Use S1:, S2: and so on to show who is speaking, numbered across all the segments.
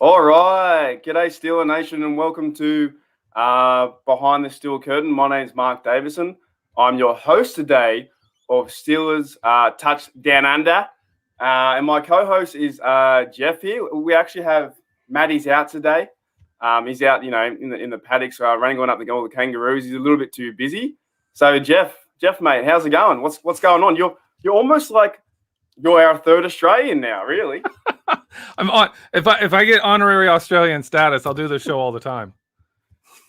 S1: All right. G'day, Steeler Nation, and welcome to Behind the Steel Curtain. My name is Mark Davison. I'm your host today of Steelers Touch Down Under. And my co-host is Jeff here. We actually have Matty's out today. He's out, in the paddocks, running on up the goal with the Kangaroos. He's a little bit too busy. So Jeff, mate, how's it going? What's going on? You're almost like you're our third Australian now, really.
S2: I'm on. If I get honorary Australian status, I'll do this show all the time.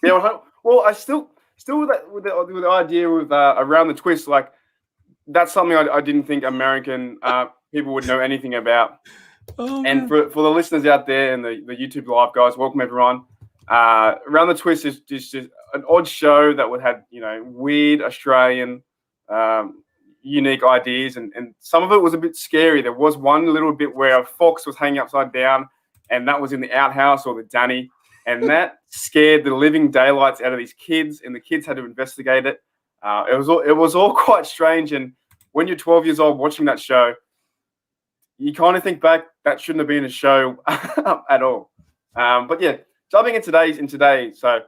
S1: Yeah, well, I still with the idea of around the twist, like that's something I didn't think American people would know anything about. Oh, and for the listeners out there and the YouTube live guys, welcome everyone. Around the twist is just an odd show that would have weird Australian unique ideas, and some of it was a bit scary. There was one little bit where a fox was hanging upside down, and that was in the outhouse or the dunny, and that scared the living daylights out of these kids, and the kids had to investigate it. It was all quite strange, and when you're 12 years old watching that show, you kind of think back that shouldn't have been a show at all. But yeah, jumping in today. So.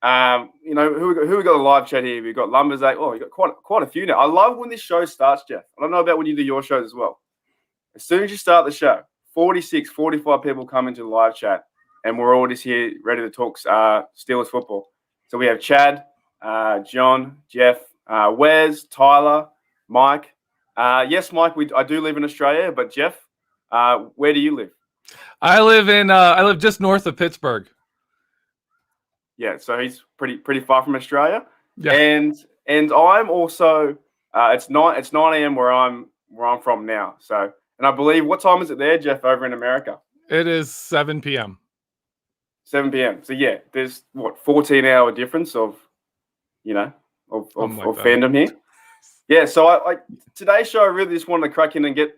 S1: Who we got a live chat here? We've got Lombardi. Oh, we got quite a few now. I love when this show starts, Jeff. I don't know about when you do your shows as well. As soon as you start the show, 46, 45 people come into the live chat, and we're all just here ready to talk Steelers football. So we have Chad, John, Jeff, Wes, Tyler, Mike. Yes, Mike, I do live in Australia, but Jeff, where do you live?
S2: I live just north of Pittsburgh.
S1: Yeah, so he's pretty far from Australia.
S2: Yeah.
S1: And I'm also it's 9 a.m. where I'm from now. So, and I believe, what time is it there, Jeff, over in America?
S2: It is 7 p.m.
S1: 7 p.m. So yeah, there's 14-hour difference of fandom here. Yeah, so I today's show I really just wanted to crack in and get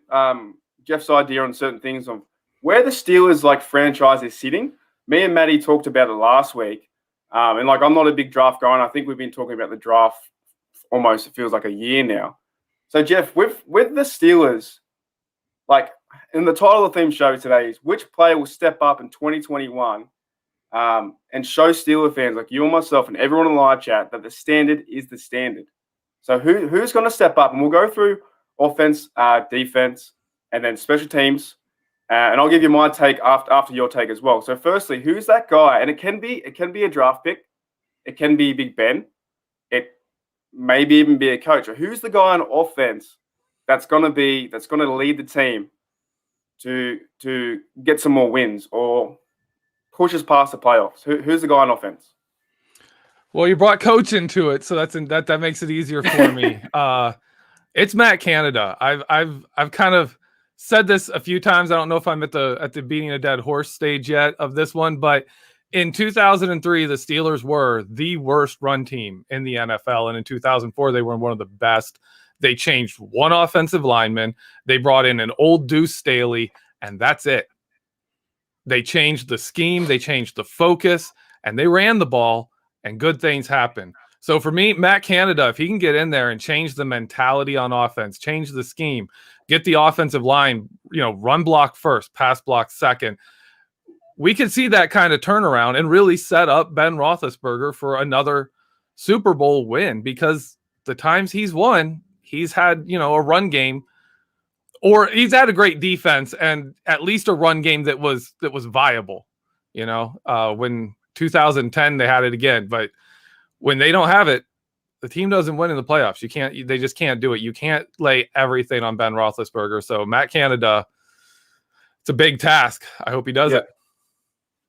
S1: Jeff's idea on certain things of where the Steelers franchise is sitting. Me and Matty talked about it last week. And I'm not a big draft guy, and I think we've been talking about the draft almost, it feels like a year now. So Jeff, with the Steelers, in the title of the theme show today is which player will step up in 2021 and show Steeler fans like you and myself and everyone in the live chat that the standard is the standard. So who's going to step up? And we'll go through offense, defense, and then special teams. And I'll give you my take after your take as well. So firstly, who's that guy? And it can be a draft pick. It can be Big Ben. It maybe even be a coach. Or who's the guy on offense that's going to lead the team to get some more wins or push us past the playoffs? Who's the guy on offense?
S2: Well, you brought coach into it, so that makes it easier for me. It's Matt Canada. I've kind of said this a few times. I don't know if I'm at the beating a dead horse stage yet of this one, but in 2003, the Steelers were the worst run team in the NFL. And in 2004, they were one of the best. They changed one offensive lineman. They brought in an old Deuce Staley, and that's it. They changed the scheme. They changed the focus, and they ran the ball, and good things happen. So for me, Matt Canada, if he can get in there and change the mentality on offense, change the scheme, get the offensive line, run block first, pass block second, we could see that kind of turnaround and really set up Ben Roethlisberger for another Super Bowl win, because the times he's won, he's had, a run game, or he's had a great defense and at least a run game that was viable. When 2010 they had it again, but when they don't have it, the team doesn't win in the playoffs. They just can't do it. You can't lay everything on Ben Roethlisberger. So Matt Canada, it's a big task. I hope he does it.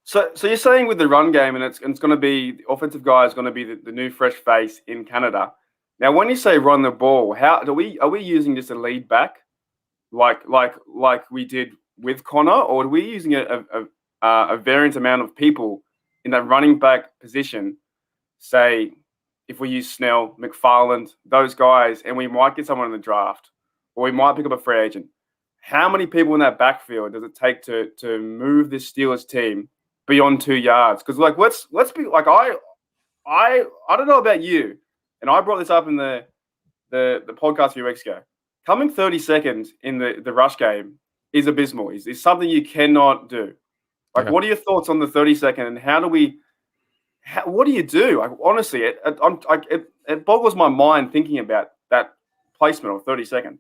S1: So you're saying with the run game, and it's going to be the offensive guy is going to be the new fresh face in Canada. Now, when you say run the ball, are we using just a lead back, like we did with Connor, or are we using a variant amount of people in that running back position? Say, if we use Snell, McFarland, those guys, and we might get someone in the draft, or we might pick up a free agent. How many people in that backfield does it take to move this Steelers team beyond 2 yards? Because let's be I don't know about you, and I brought this up in the podcast a few weeks ago. Coming 30 seconds in the rush game is abysmal. Is something you cannot do. Like,
S2: Yeah.
S1: what are your thoughts on the 30-second, and what do you do? Like, honestly, it boggles my mind thinking about that placement of 30-second.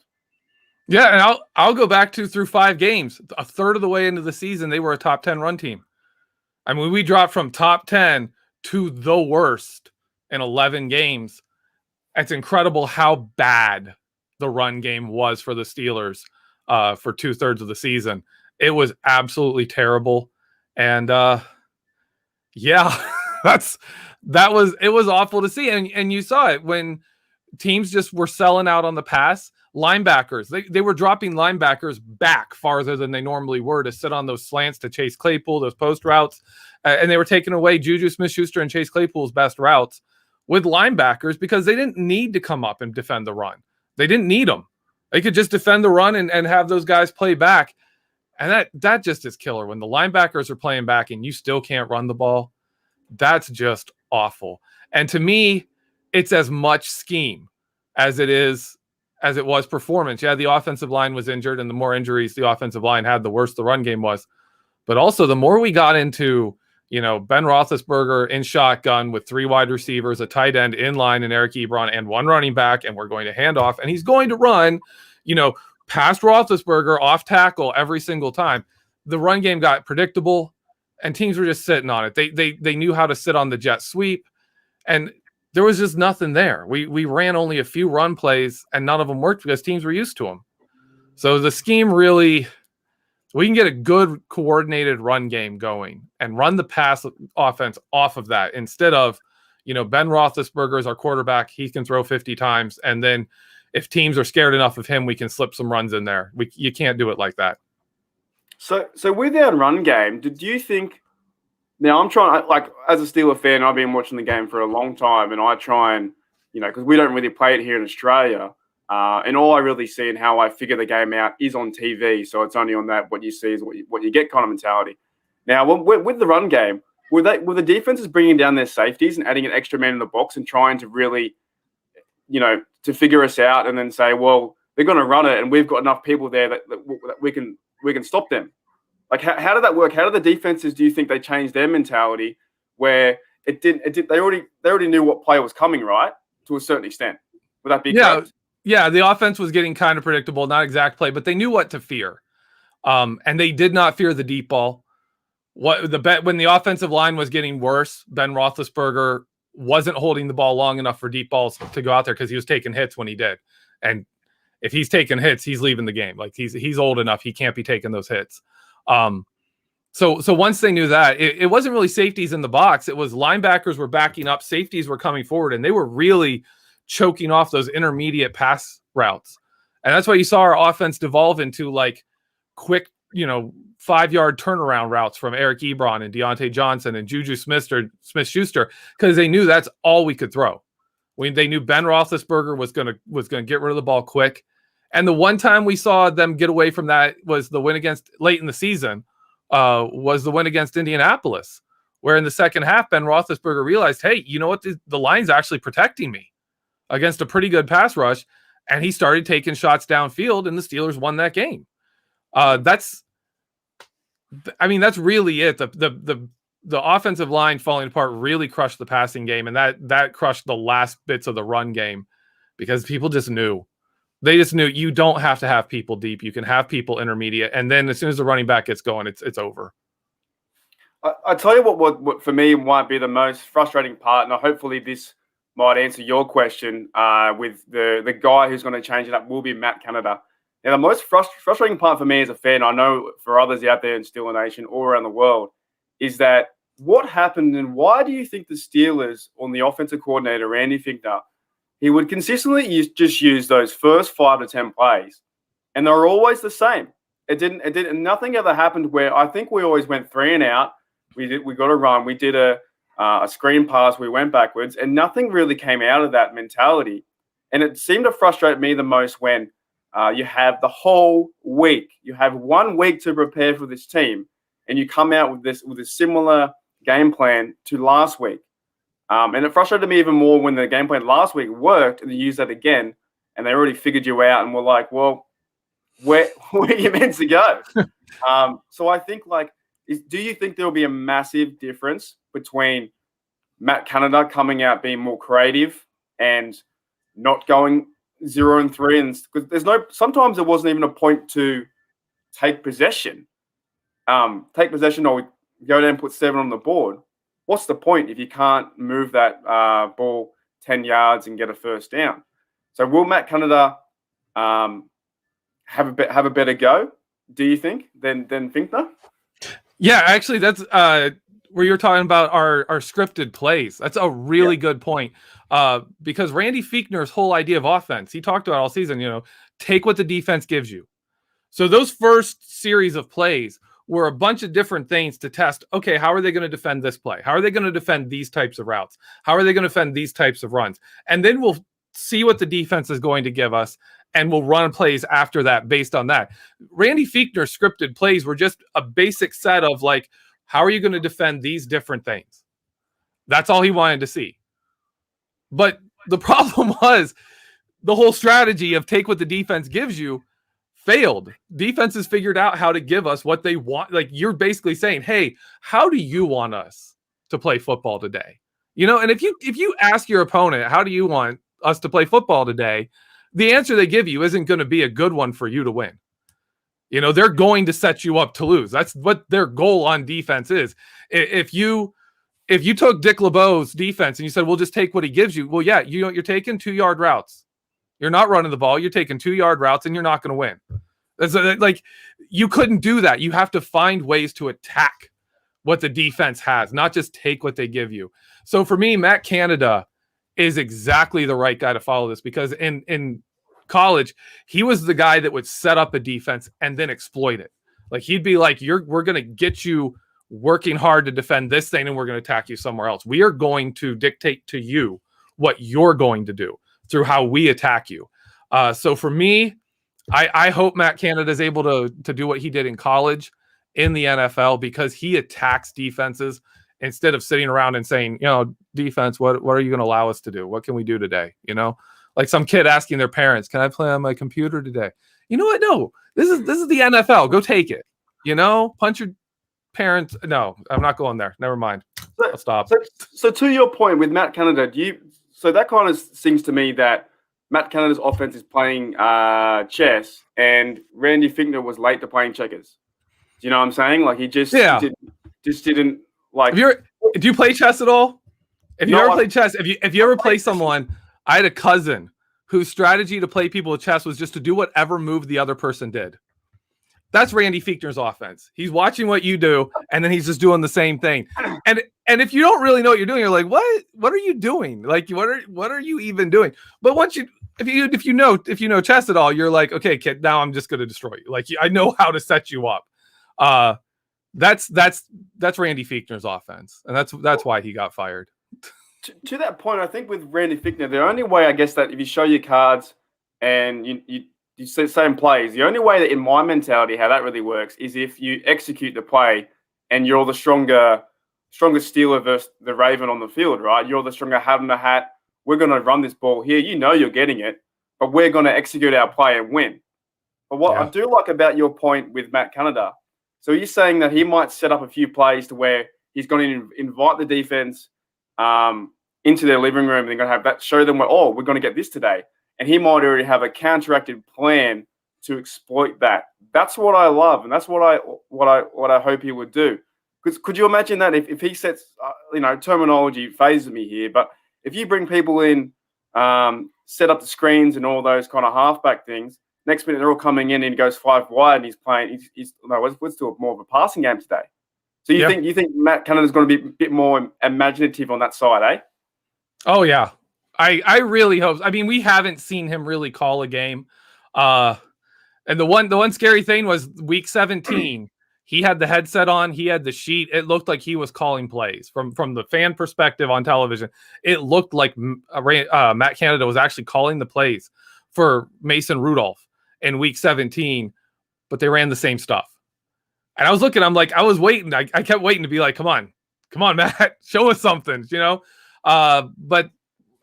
S2: Yeah, and I'll go back through 5 games. A third of the way into the season, they were a top 10 run team. I mean, we dropped from top 10 to the worst in 11 games. It's incredible how bad the run game was for the Steelers for 2/3 of the season. It was absolutely terrible. And yeah, it was awful to see. And you saw it when teams just were selling out on the pass. Linebackers, they were dropping linebackers back farther than they normally were to sit on those slants to Chase Claypool, those post routes. And they were taking away Juju Smith-Schuster and Chase Claypool's best routes with linebackers because they didn't need to come up and defend the run. They didn't need them. They could just defend the run and have those guys play back. And that just is killer. When the linebackers are playing back and you still can't run the ball, that's just awful. And to me, it's as much scheme as it was performance. Yeah, the offensive line was injured, and the more injuries the offensive line had, the worse the run game was. But also, the more we got into, Ben Roethlisberger in shotgun with 3 wide receivers, a tight end in line, and Eric Ebron, and 1 running back, and we're going to hand off, and he's going to run, past Roethlisberger off tackle every single time. The run game got predictable, and teams were just sitting on it. They knew how to sit on the jet sweep, and there was just nothing there. We ran only a few run plays, and none of them worked because teams were used to them. So the scheme really, we can get a good coordinated run game going and run the pass offense off of that instead of, Ben Roethlisberger is our quarterback. He can throw 50 times. And then if teams are scared enough of him, we can slip some runs in there. You can't do it like that.
S1: So with our run game, do you think? Now, I'm trying, like, as a Steeler fan, I've been watching the game for a long time, and I try and, because we don't really play it here in Australia, and all I really see and how I figure the game out is on TV, so it's only on that, what you see is what you get kind of mentality. Now, with the run game, were the defenses bringing down their safeties and adding an extra man in the box and trying to really, to figure us out and then say, well, they're going to run it, and we've got enough people there that we can stop them? Like, how did that work? How did the defenses, do you think they changed their mentality where they already knew what play was coming, right? To a certain extent. Would that be correct?
S2: Yeah, the offense was getting kind of predictable, not exact play, but they knew what to fear. And they did not fear the deep ball. When the offensive line was getting worse, Ben Roethlisberger wasn't holding the ball long enough for deep balls to go out there because he was taking hits when he did. And if he's taking hits, he's leaving the game. Like, he's old enough, he can't be taking those hits. So once they knew that, it wasn't really safeties in the box. It was linebackers were backing up, safeties were coming forward, and they were really choking off those intermediate pass routes. And that's why you saw our offense devolve into like quick, 5-yard turnaround routes from Eric Ebron and Deontay Johnson and Juju Smith-Schuster, because they knew that's all we could throw. They knew Ben Roethlisberger was going to get rid of the ball quick. And the one time we saw them get away from that was the win against late in the season, was the win against Indianapolis, where in the second half, Ben Roethlisberger realized, hey, you know what? The line's actually protecting me against a pretty good pass rush. And he started taking shots downfield, and the Steelers won that game. That's really it. The offensive line falling apart really crushed the passing game, and that crushed the last bits of the run game because people just knew. They just knew you don't have to have people deep. You can have people intermediate. And then as soon as the running back gets going, it's over.
S1: I tell you what for me might be the most frustrating part, and hopefully this might answer your question with the guy who's going to change it up will be Matt Canada. Now, the most frustrating part for me as a fan, I know for others out there in Steeler Nation all around the world, is that what happened and why do you think the Steelers, on the offensive coordinator, Randy Fichtner, he would consistently use those first 5 to 10 plays, and they were always the same. Nothing ever happened where I think we always went 3 and out. We got a run. We did a screen pass. We went backwards, and nothing really came out of that mentality. And it seemed to frustrate me the most when you have the whole week. You have 1 week to prepare for this team, and you come out with a similar game plan to last week. And it frustrated me even more when the game plan last week worked and they used that again and they already figured you out and were like, well, where are you meant to go? So I think, like, do you think there will be a massive difference between Matt Canada coming out being more creative and not going 0-3? And because sometimes there wasn't even a point to take possession. Take possession or go down and put 7 on the board. What's the point if you can't move that ball 10 yards and get a first down? So will Matt Canada have a better go, do you think, than Finkner?
S2: Yeah, actually, that's where you're talking about our scripted plays. That's a really good point. Because Randy Fichtner's whole idea of offense, he talked about all season, take what the defense gives you. So those first series of plays were a bunch of different things to test. Okay, how are they going to defend this play? How are they going to defend these types of routes? How are they going to defend these types of runs? And then we'll see what the defense is going to give us, and we'll run plays after that based on that. Randy Fichtner's scripted plays were just a basic set of like, how are you going to defend these different things? That's all he wanted to see. But the problem was the whole strategy of take what the defense gives you failed. Defenses figured out how to give us what they want. Like, you're basically saying, hey, how do you want us to play football today? And if you ask your opponent, how do you want us to play football today? The answer they give you isn't going to be a good one for you to win. They're going to set you up to lose. That's what their goal on defense is. If you took Dick LeBeau's defense and you said, we'll just take what he gives you. Well, yeah, you're taking 2-yard routes. You're not running the ball. You're taking 2-yard routes and you're not going to win. Like, you couldn't do that. You have to find ways to attack what the defense has, not just take what they give you. So for me, Matt Canada is exactly the right guy to follow this, because in college, he was the guy that would set up a defense and then exploit it. Like, he'd be like, we're going to get you working hard to defend this thing and we're going to attack you somewhere else. We are going to dictate to you what you're going to do through how we attack you. So for me, I hope Matt Canada is able to do what he did in college in the NFL, because he attacks defenses instead of sitting around and saying, defense, what are you going to allow us to do? What can we do today? Like some kid asking their parents, can I play on my computer today? You know what? No, this is the NFL. Go take it. Punch your parents. No, I'm not going there. Never mind. I'll stop.
S1: So to your point with Matt Canada, so that kind of seems to me that Matt Canada's offense is playing chess, and Randy Fichtner was late to playing checkers. Do you know what I'm saying? Like, he just didn't like. Do
S2: you play chess at all? If you ever played chess, if you ever play someone, I had a cousin whose strategy to play people with chess was just to do whatever move the other person did. That's Randy Fichtner's offense. He's watching what you do, and then he's just doing the same thing. And if you don't really know what you're doing, you're like, what are you doing? Like, what are you even doing? But once if you know chess at all, you're like, okay, kid, now I'm just going to destroy you. Like, I know how to set you up. That's Randy Fichtner's offense, and that's why he got fired.
S1: To that point, I think with Randy Fichtner, the only way, I guess, that if you show your cards and you say the same plays, the only way that, in my mentality, how that really works is if you execute the play and you're the stronger Steeler versus the Raven on the field, right? You're the stronger hat in the hat. We're going to run this ball here. You're getting it, but we're going to execute our play and win. But what I do like about your point with Matt Canada, so you're saying that he might set up a few plays to where he's going to invite the defense into their living room, and they're going to have that, show them we're going to get this today. And he might already have a counteracted plan to exploit that. That's what I love, and that's what I hope he would do. Because could you imagine that if he sets, terminology phases me here, but if you bring people in, set up the screens and all those kind of halfback things, next minute they're all coming in and he goes 5 wide and he's playing. Let's do more of a passing game today. So you think Matt Canada's going to be a bit more imaginative on that side, eh?
S2: Oh yeah. I really hope. I mean, we haven't seen him really call a game. And the one scary thing was week 17. He had the headset on. He had the sheet. It looked like he was calling plays from the fan perspective on television. It looked like Matt Canada was actually calling the plays for Mason Rudolph in week 17, but they ran the same stuff. And I was looking. I'm like, I was waiting. I kept waiting to be like, come on, Matt, show us something, But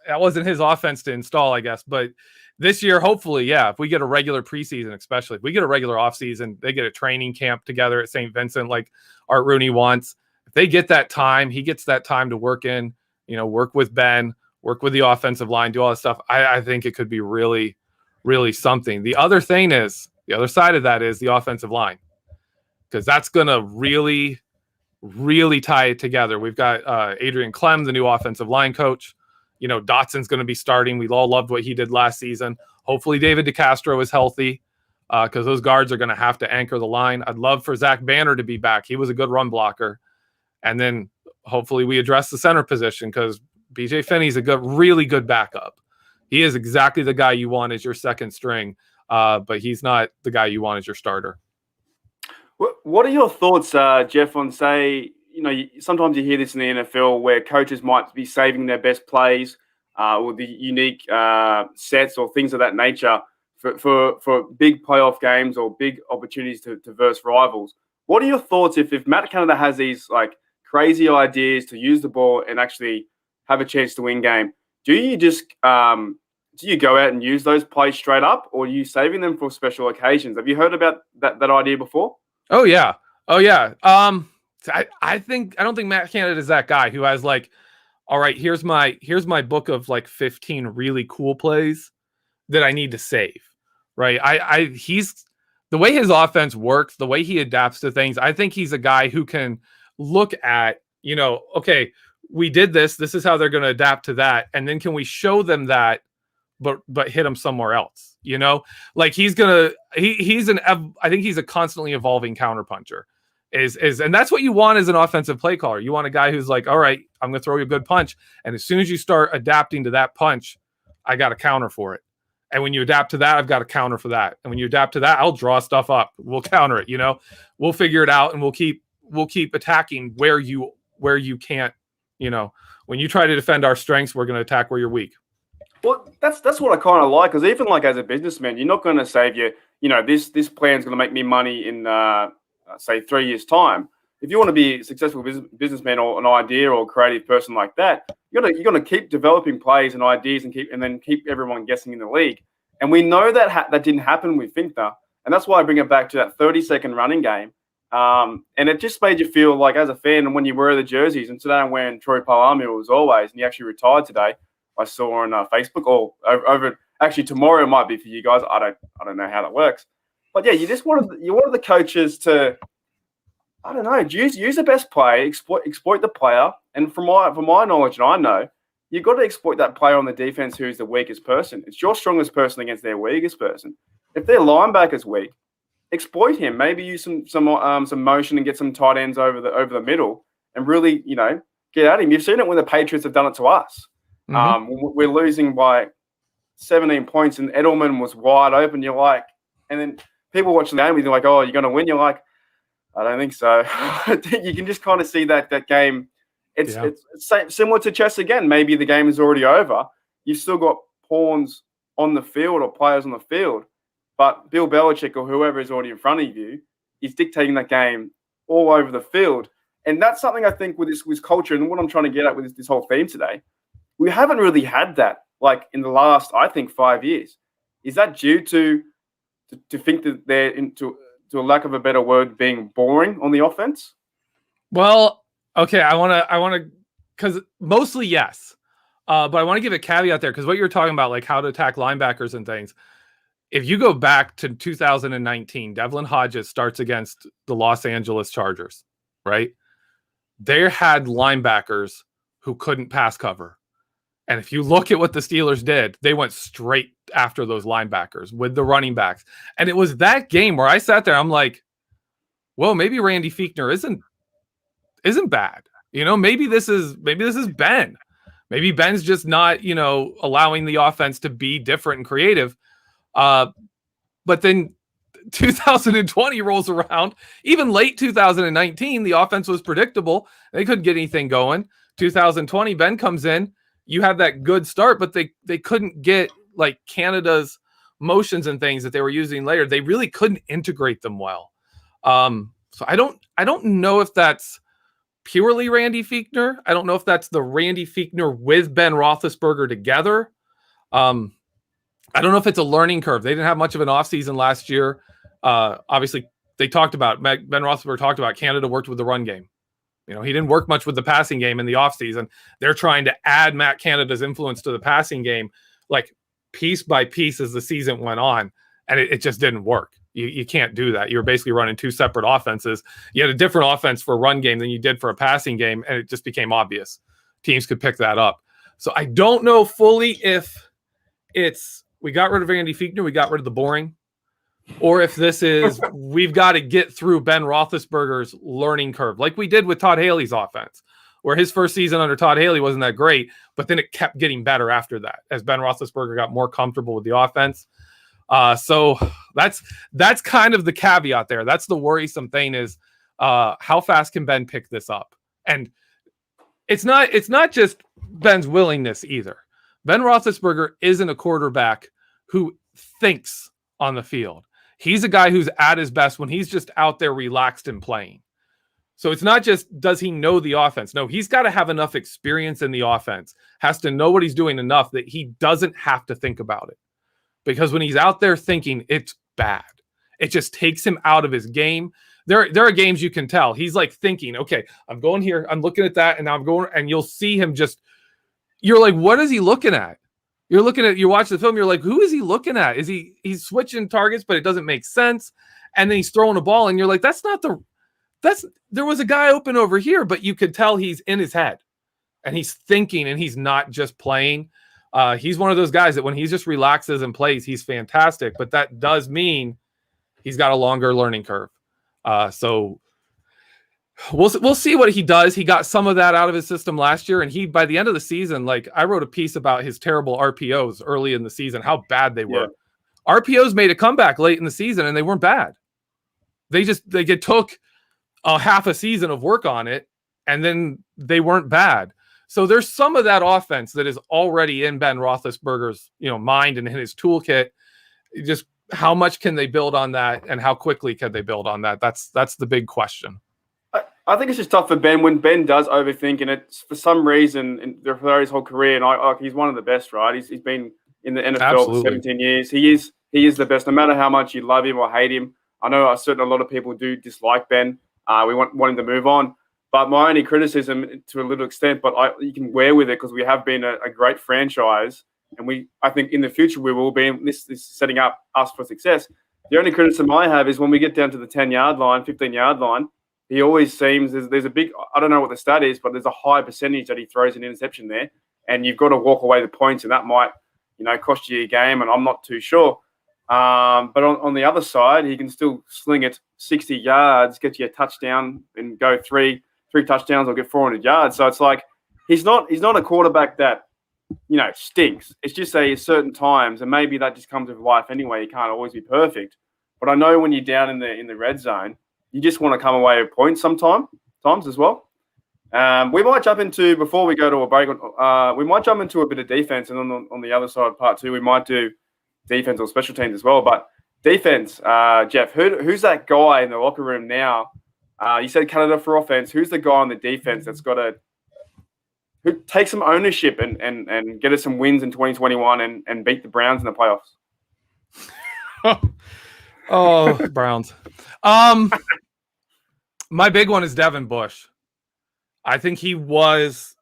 S2: that wasn't his offense to install, I guess. But this year, hopefully, yeah, if we get a regular preseason, especially if we get a regular offseason, they get a training camp together at St. Vincent like Art Rooney wants. If they get that time, he gets that time to work in, work with Ben, work with the offensive line, do all that stuff. I think it could be really, really something. The other thing is, the other side of that is the offensive line, because that's going to really, really tie it together. We've got Adrian Clem, the new offensive line coach. Dotson's going to be starting. We all loved what he did last season. Hopefully David DeCastro is healthy, because those guards are going to have to anchor the line. I'd love for Zach Banner to be back. He was a good run blocker. And then hopefully we address the center position, because BJ Finney's a really good backup. He is exactly the guy you want as your second string, but he's not the guy you want as your starter.
S1: What are your thoughts, Jeff, on, say, sometimes you hear this in the NFL where coaches might be saving their best plays or the unique sets or things of that nature for big playoff games or big opportunities to verse rivals. What are your thoughts if Matt Canada has these like crazy ideas to use the ball and actually have a chance to win game? Do you just do you go out and use those plays straight up, or are you saving them for special occasions? Have you heard about that idea before?
S2: Oh yeah. I don't think Matt Canada is that guy who has like, all right, here's my book of like 15 really cool plays that I need to save. Right. He's the way his offense works, the way he adapts to things. I think he's a guy who can look at, okay, we did this. This is how they're going to adapt to that. And then can we show them that, but hit them somewhere else? Like I think he's a constantly evolving counterpuncher. And that's what you want as an offensive play caller. You want a guy who's like, all right, I'm going to throw you a good punch. And as soon as you start adapting to that punch, I got a counter for it. And when you adapt to that, I've got a counter for that. And when you adapt to that, I'll draw stuff up. We'll counter it, we'll figure it out, and we'll keep attacking where you can't, when you try to defend our strengths, we're going to attack where you're weak.
S1: Well, that's what I kind of like, because even like as a businessman, you're not going to save this plan's going to make me money in say 3 years' time. If you want to be a successful businessman or an idea or creative person like that, you're going to keep developing plays and ideas and then keep everyone guessing in the league. And we know that that didn't happen with Finta, and that's why I bring it back to that 30-second running game. And it just made you feel like, as a fan, and when you wear the jerseys, and today I'm wearing Troy Polamalu as always, and he actually retired today. I saw on Facebook, or over actually tomorrow it might be for you guys. I don't know how that works, but yeah, you wanted the coaches to, I don't know, use the best play, exploit the player, and from my knowledge, and I know, you've got to exploit that player on the defense who's the weakest person. It's your strongest person against their weakest person. If their linebacker's weak, exploit him. Maybe use some motion and get some tight ends over the middle, and really get at him. You've seen it when the Patriots have done it to us. Mm-hmm. We're losing by 17 points, and Edelman was wide open. You're like, and then people watching the game, you're like, oh, you're going to win. You're like, I don't think so. You can just kind of see that game. It's similar to chess again. Maybe the game is already over. You've still got pawns on the field or players on the field, but Bill Belichick or whoever is already in front of you is dictating that game all over the field. And that's something I think with this culture, and what I'm trying to get at with this whole theme today. We haven't really had that like in the last, I think, 5 years. Is that due to think that they're to a lack of a better word, being boring on the offense?
S2: Well, okay, I want to, because mostly yes, but I want to give a caveat there, because what you're talking about, like how to attack linebackers and things. If you go back to 2019, Devlin Hodges starts against the Los Angeles Chargers, right? They had linebackers who couldn't pass cover. And if you look at what the Steelers did, they went straight after those linebackers with the running backs. And it was that game where I sat there, I'm like, well, maybe Randy Fichtner isn't bad. Maybe this is Ben. Maybe Ben's just not, allowing the offense to be different and creative. But then 2020 rolls around, even late 2019, the offense was predictable. They couldn't get anything going. 2020, Ben comes in. You have that good start, but they couldn't get like Canada's motions and things that they were using later. They really couldn't integrate them well. So I don't know if that's purely Randy Fichtner. I don't know if that's the Randy Fichtner with Ben Roethlisberger together. Because I don't know if it's a learning curve. They didn't have much of an offseason last year. Obviously, Ben Roethlisberger talked about Canada worked with the run game. He didn't work much with the passing game in the offseason. They're trying to add Matt Canada's influence to the passing game, like piece by piece as the season went on, and it just didn't work. You can't do that. You're basically running two separate offenses. You had a different offense for a run game than you did for a passing game, and it just became obvious. Teams could pick that up. So I don't know fully if it's we got rid of Andy Fichtner, we got rid of the boring, or if this is we've got to get through Ben Roethlisberger's learning curve, like we did with Todd Haley's offense, where his first season under Todd Haley wasn't that great, but then it kept getting better after that as Ben Roethlisberger got more comfortable with the offense. So that's kind of the caveat there. That's the worrisome thing is how fast can Ben pick this up? And it's not just Ben's willingness either. Ben Roethlisberger isn't a quarterback who thinks on the field. He's a guy who's at his best when he's just out there relaxed and playing. So it's not just, does he know the offense? No, he's got to have enough experience in the offense, has to know what he's doing enough that he doesn't have to think about it. Because when he's out there thinking, it's bad. It just takes him out of his game. There are games you can tell. He's like thinking, okay, I'm going here, I'm looking at that, and now I'm going, and you'll see him just, you're like, what is he looking at? You watch the film, you're like, who is he looking at? He's switching targets, but it doesn't make sense. And then he's throwing a ball, and you're like, there was a guy open over here, but you could tell he's in his head and he's thinking and he's not just playing. He's one of those guys that when he just relaxes and plays, he's fantastic, but that does mean he's got a longer learning curve. So we'll see what he does. He got some of that out of his system last year, and by the end of the season, like I wrote a piece about his terrible RPOs early in the season, how bad they were. Yeah. RPOs made a comeback late in the season, and they weren't bad. They took a half a season of work on it, and then they weren't bad. So there's some of that offense that is already in Ben Roethlisberger's, mind and in his toolkit. Just how much can they build on that, and how quickly can they build on that? That's the big question.
S1: I think it's just tough for Ben when Ben does overthink, and it's for some reason throughout his whole career. And he's one of the best, right? He's been in the NFL
S2: Absolutely.
S1: for 17 years. He is the best, no matter how much you love him or hate him. I know a lot of people do dislike Ben. We want him to move on. But my only criticism, to a little extent, but you can wear with it because we have been a great franchise, and I think in the future we will be. This is setting up us for success. The only criticism I have is when we get down to the 10-yard line, 15-yard line, he always seems there's a big, I don't know what the stat is, but there's a high percentage that he throws an interception there, and you've got to walk away the points, and that might, cost you a game, and I'm not too sure. But on the other side, he can still sling it 60 yards, get you a touchdown, and go three touchdowns or get 400 yards. So it's like he's not a quarterback that stinks. It's just certain times, and maybe that just comes with life anyway. You can't always be perfect. But I know when you're down in the red zone, you just want to come away with points times as well. We might jump into, before we go to a break, we might jump into a bit of defense, and on the other side, part two, we might do defense or special teams as well. But defense, Jeff, who's that guy in the locker room now? You said Canada for offense. Who's the guy on the defense that's who takes some ownership and get us some wins in 2021 and beat the Browns in the playoffs?
S2: Oh, Browns. My big one is Devin Bush. I think he was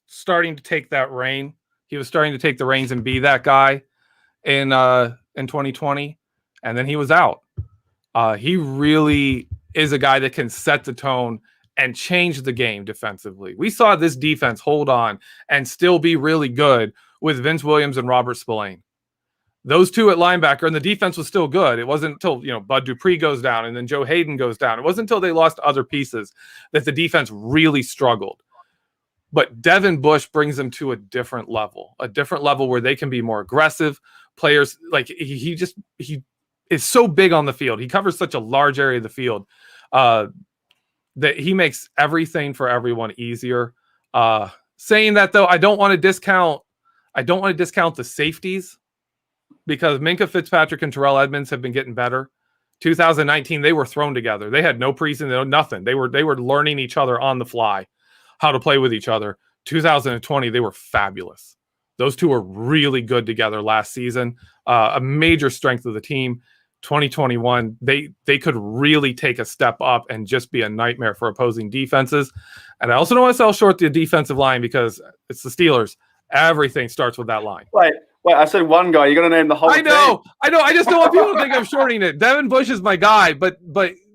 S2: starting to take that reign. He was starting to take the reins and be that guy in 2020, and then he was out. He really is a guy that can set the tone and change the game defensively. We saw this defense hold on and still be really good with Vince Williams and Robert Spillane. Those two at linebacker, and the defense was still good. It wasn't until, Bud Dupree goes down and then Joe Hayden goes down. It wasn't until they lost other pieces that the defense really struggled. But Devin Bush brings them to a different level where they can be more aggressive. Players, like he is so big on the field. He covers such a large area of the field that he makes everything for everyone easier. Saying that, though, I don't want to discount the safeties, because Minkah Fitzpatrick and Terrell Edmonds have been getting better. 2019, they were thrown together. They had no preseason, nothing. They were learning each other on the fly, how to play with each other. 2020, they were fabulous. Those two are really good together last season. A major strength of the team. 2021, they could really take a step up and just be a nightmare for opposing defenses. And I also don't want to sell short the defensive line because it's the Steelers. Everything starts with that line.
S1: Wait, I said one guy. You're going to name the whole team.
S2: I know. I just don't want people to think I'm shorting it. Devin Bush is my guy, but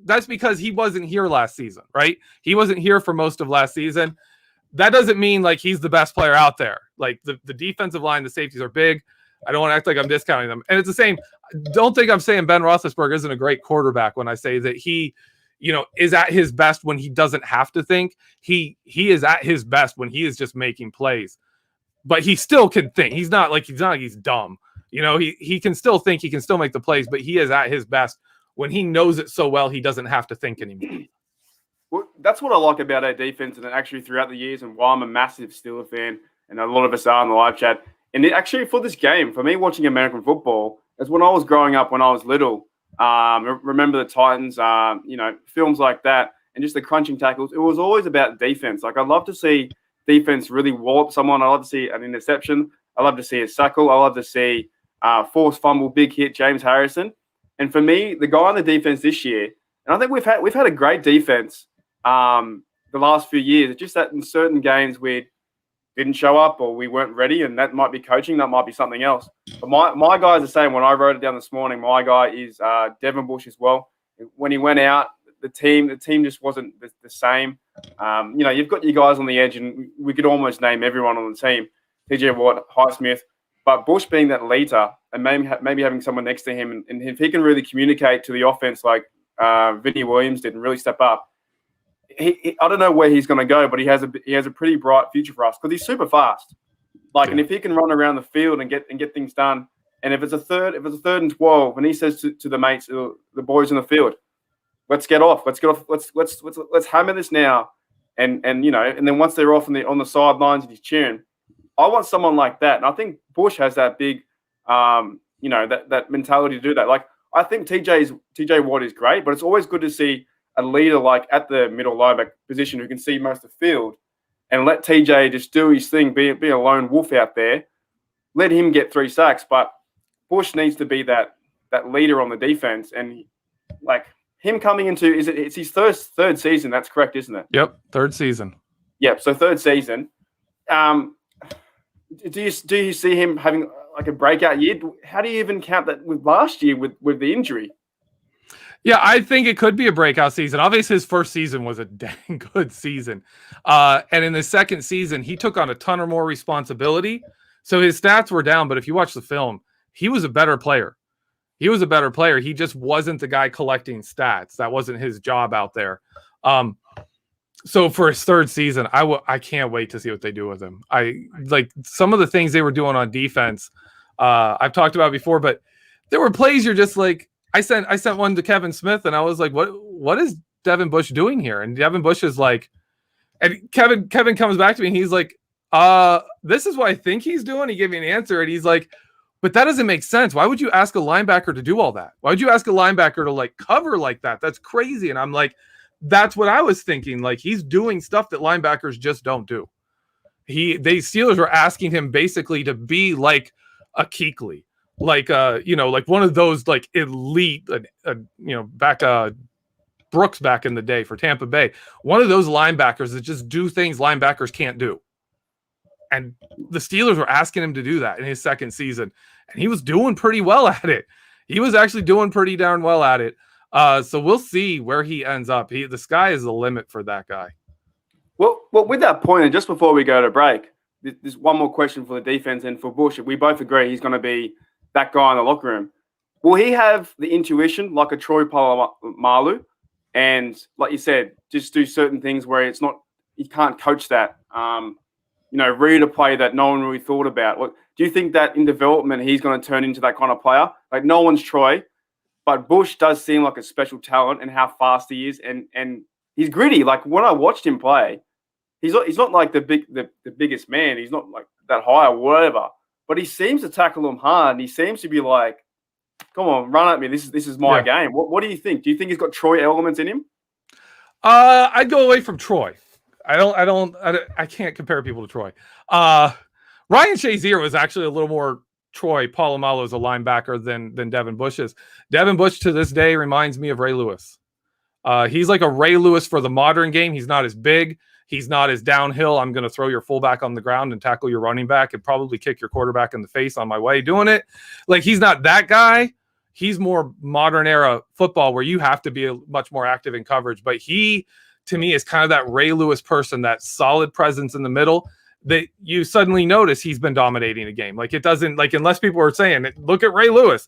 S2: that's because he wasn't here last season, right? He wasn't here for most of last season. That doesn't mean like he's the best player out there. Like the defensive line, the safeties are big. I don't want to act like I'm discounting them. And it's the same. Don't think I'm saying Ben Roethlisberger isn't a great quarterback when I say that he, is at his best when he doesn't have to think. He is at his best when he is just making plays. But he still can think. He's not like he's dumb. He can still think, he can still make the plays, but he is at his best when he knows it so well he doesn't have to think anymore.
S1: Well, that's what I like about our defense, and actually throughout the years, and why I'm a massive Steelers fan, and a lot of us are in the live chat. And actually, for this game, for me, watching American football, is when I was growing up, when I was little. Remember the Titans, films like that, and just the crunching tackles. It was always about defense. Like, I love to see defense really wallop someone. I love to see an interception. I love to see a sackle. I love to see forced fumble, big hit, James Harrison. And for me, the guy on the defense this year, and I think we've had a great defense the last few years. It's just that in certain games we didn't show up or we weren't ready, and that might be coaching, that might be something else. But my guy is the same. When I wrote it down this morning, my guy is Devin Bush as well. When he went out, the team just wasn't the same. You've got your guys on the edge, and we could almost name everyone on the team. TJ Watt, Highsmith, but Bush being that leader and maybe having someone next to him, and if he can really communicate to the offense like Vinny Williams did and really step up, I don't know where he's going to go, but he has a pretty bright future for us because he's super fast. And if he can run around the field and get things done, and if it's a third and 12, and he says to the mates, the boys in the field, let's get off, let's hammer this now, and then once they're off on the sidelines and he's cheering, I want someone like that, and I think Bush has that big, that mentality to do that. Like, I think TJ Watt is great, but it's always good to see a leader like at the middle linebacker position who can see most of the field, and let TJ just do his thing, be a lone wolf out there. Let him get 3 sacks, but Bush needs to be that leader on the defense, and like him coming into it's his third season. That's correct, isn't it?
S2: Yep, third season.
S1: Yep, so third season. Do you see him having like a breakout year? How do you even count that with last year with the injury?
S2: Yeah, I think it could be a breakout season. Obviously, his first season was a dang good season. And in the second season, he took on a ton or more responsibility. So his stats were down, but if you watch the film, he was a better player. He just wasn't the guy collecting stats. That wasn't his job out there. So for his third season, I can't wait to see what they do with him. I like some of the things they were doing on defense. I've talked about before, but there were plays you're just like, I sent one to Kevin Smith, and I was like, what is Devin Bush doing here? And Devin Bush is like, and Kevin comes back to me, and he's like, this is what I think he's doing. He gave me an answer, and he's like, but that doesn't make sense. Why would you ask a linebacker to do all that? Why would you ask a linebacker to like cover like that? That's crazy. And I'm like, that's what I was thinking. Like, he's doing stuff that linebackers just don't do. They Steelers were asking him basically to be like a Kuechly. Like like one of those like elite, back Brooks back in the day for Tampa Bay, one of those linebackers that just do things linebackers can't do. And the Steelers were asking him to do that in his second season, and he was doing pretty well at it. He was actually doing pretty darn well at it. So we'll see where he ends up. The sky is the limit for that guy.
S1: Well, with that point, and just before we go to break, there's one more question for the defense and for Bush. We both agree he's going to be that guy in the locker room. Will he have the intuition like a Troy Polamalu? And like you said, just do certain things where it's not, you can't coach that. Read a play that no one really thought about. Do you think that in development he's going to turn into that kind of player? Like, no one's Troy, but Bush does seem like a special talent and how fast he is, and he's gritty. Like, when I watched him play, he's not like the biggest man. He's not like that high or whatever. But he seems to tackle them hard, and he seems to be like, "Come on, run at me. This is my game." What do you think? Do you think he's got Troy elements in him?
S2: I'd go away from Troy. I can't compare people to Troy. Ryan Shazier was actually a little more Troy Polamalu as a linebacker than Devin Bush is. Devin Bush to this day reminds me of Ray Lewis. He's like a Ray Lewis for the modern game. He's not as big. He's not as downhill. I'm going to throw your fullback on the ground and tackle your running back and probably kick your quarterback in the face on my way doing it. Like, he's not that guy. He's more modern era football where you have to be much more active in coverage. But he, to me, is kind of that Ray Lewis person, that solid presence in the middle that you suddenly notice he's been dominating a game. Like, it doesn't, like, unless people are saying, look at Ray Lewis,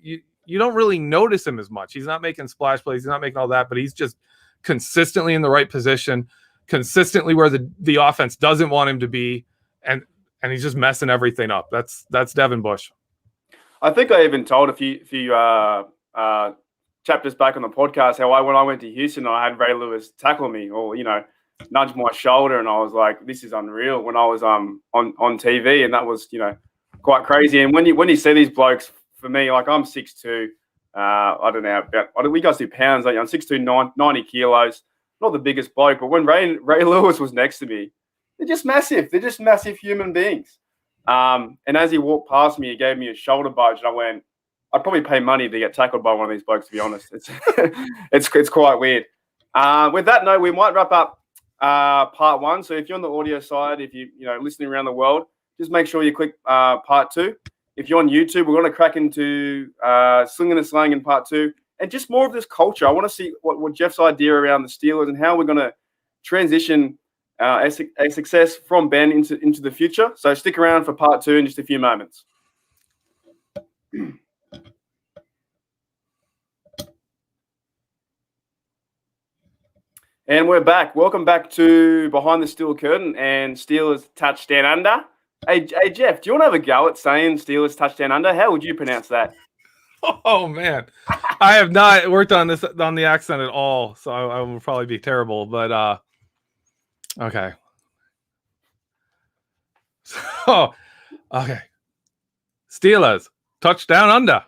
S2: you don't really notice him as much. He's not making splash plays. He's not making all that, but he's just consistently in the right position, consistently where the offense doesn't want him to be, and he's just messing everything up. That's Devin Bush.
S1: I think I even told a few chapters back on the podcast how when I went to Houston, I had Ray Lewis tackle me or, nudge my shoulder, and I was like, this is unreal when I was on TV, and that was, quite crazy. And when you see these blokes, for me, like, I'm 6'2", I don't know about, we guys do pounds, like, I'm 6'2", 90 kilos, not the biggest bloke, but when Ray Lewis was next to me, they're just massive. They're just massive human beings. And as he walked past me, he gave me a shoulder budge, and I went, I'd probably pay money to get tackled by one of these blokes, to be honest. It's quite weird. With that note, we might wrap up part one. So if you're on the audio side, if you listening around the world, just make sure you click part two. If you're on YouTube, we're going to crack into slinging and slang in part two, and just more of this culture. I want to see what Jeff's idea around the Steelers and how we're going to transition a success from Ben into the future. So stick around for part two in just a few moments. And we're back. Welcome back to Behind the Steel Curtain and Steelers Touchdown Under. Hey, Jeff, do you want to have a go at saying Steelers Touchdown Under? How would you pronounce that?
S2: Oh, man. I have not worked on the accent at all, so I will probably be terrible. But, okay. So, okay. Steelers Touchdown Under.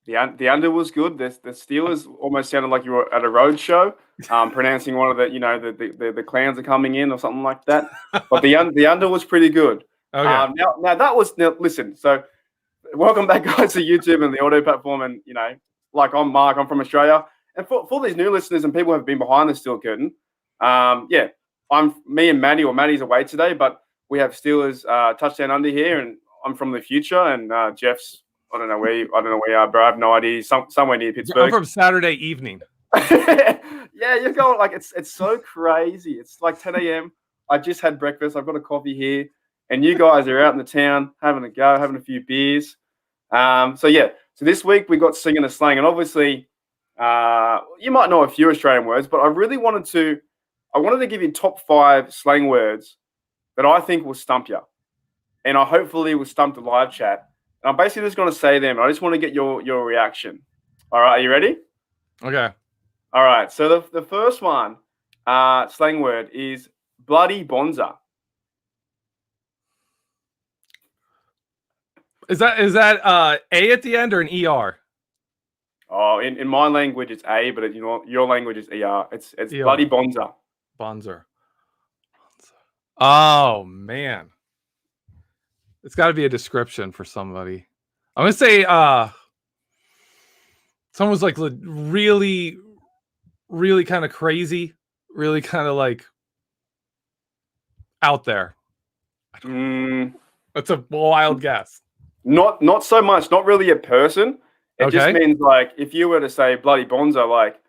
S1: The under was good. The Steelers almost sounded like you were at a road show, pronouncing one of the clowns are coming in or something like that. But the under was pretty good.
S2: Okay.
S1: Listen. So, welcome back, guys, to YouTube and the audio platform. And like, I'm Mark. I'm from Australia. And for these new listeners and people who have been behind the steel curtain, me and Matty, or Matty's away today, but we have Steelers Touchdown Under here, and I'm from the future, and Jeff's. I don't know where you are, bro. I have no idea. Somewhere near Pittsburgh.
S2: I'm from Saturday evening.
S1: Yeah, you're going like it's so crazy. It's like 10 a.m. I just had breakfast. I've got a coffee here, and you guys are out in the town having a few beers. So this week we got singing and slang, and obviously, you might know a few Australian words, but I really wanted to give you top 5 slang words that I think will stump you, and I hopefully will stump the live chat. And I'm basically just going to say them. I just want to get your reaction. All right, are you ready?
S2: Okay.
S1: All right. So the first one, slang word is bloody bonza.
S2: Is that A at the end or an ER?
S1: Oh, in my language it's A, but your language is ER. It's ER. Bloody bonza.
S2: Bonzer. Oh man. It's got to be a description for somebody. I'm going to say someone's like really, really kind of crazy, really kind of like out there. That's a wild guess.
S1: Not so much. Not really a person. It just means like if you were to say bloody bonza, like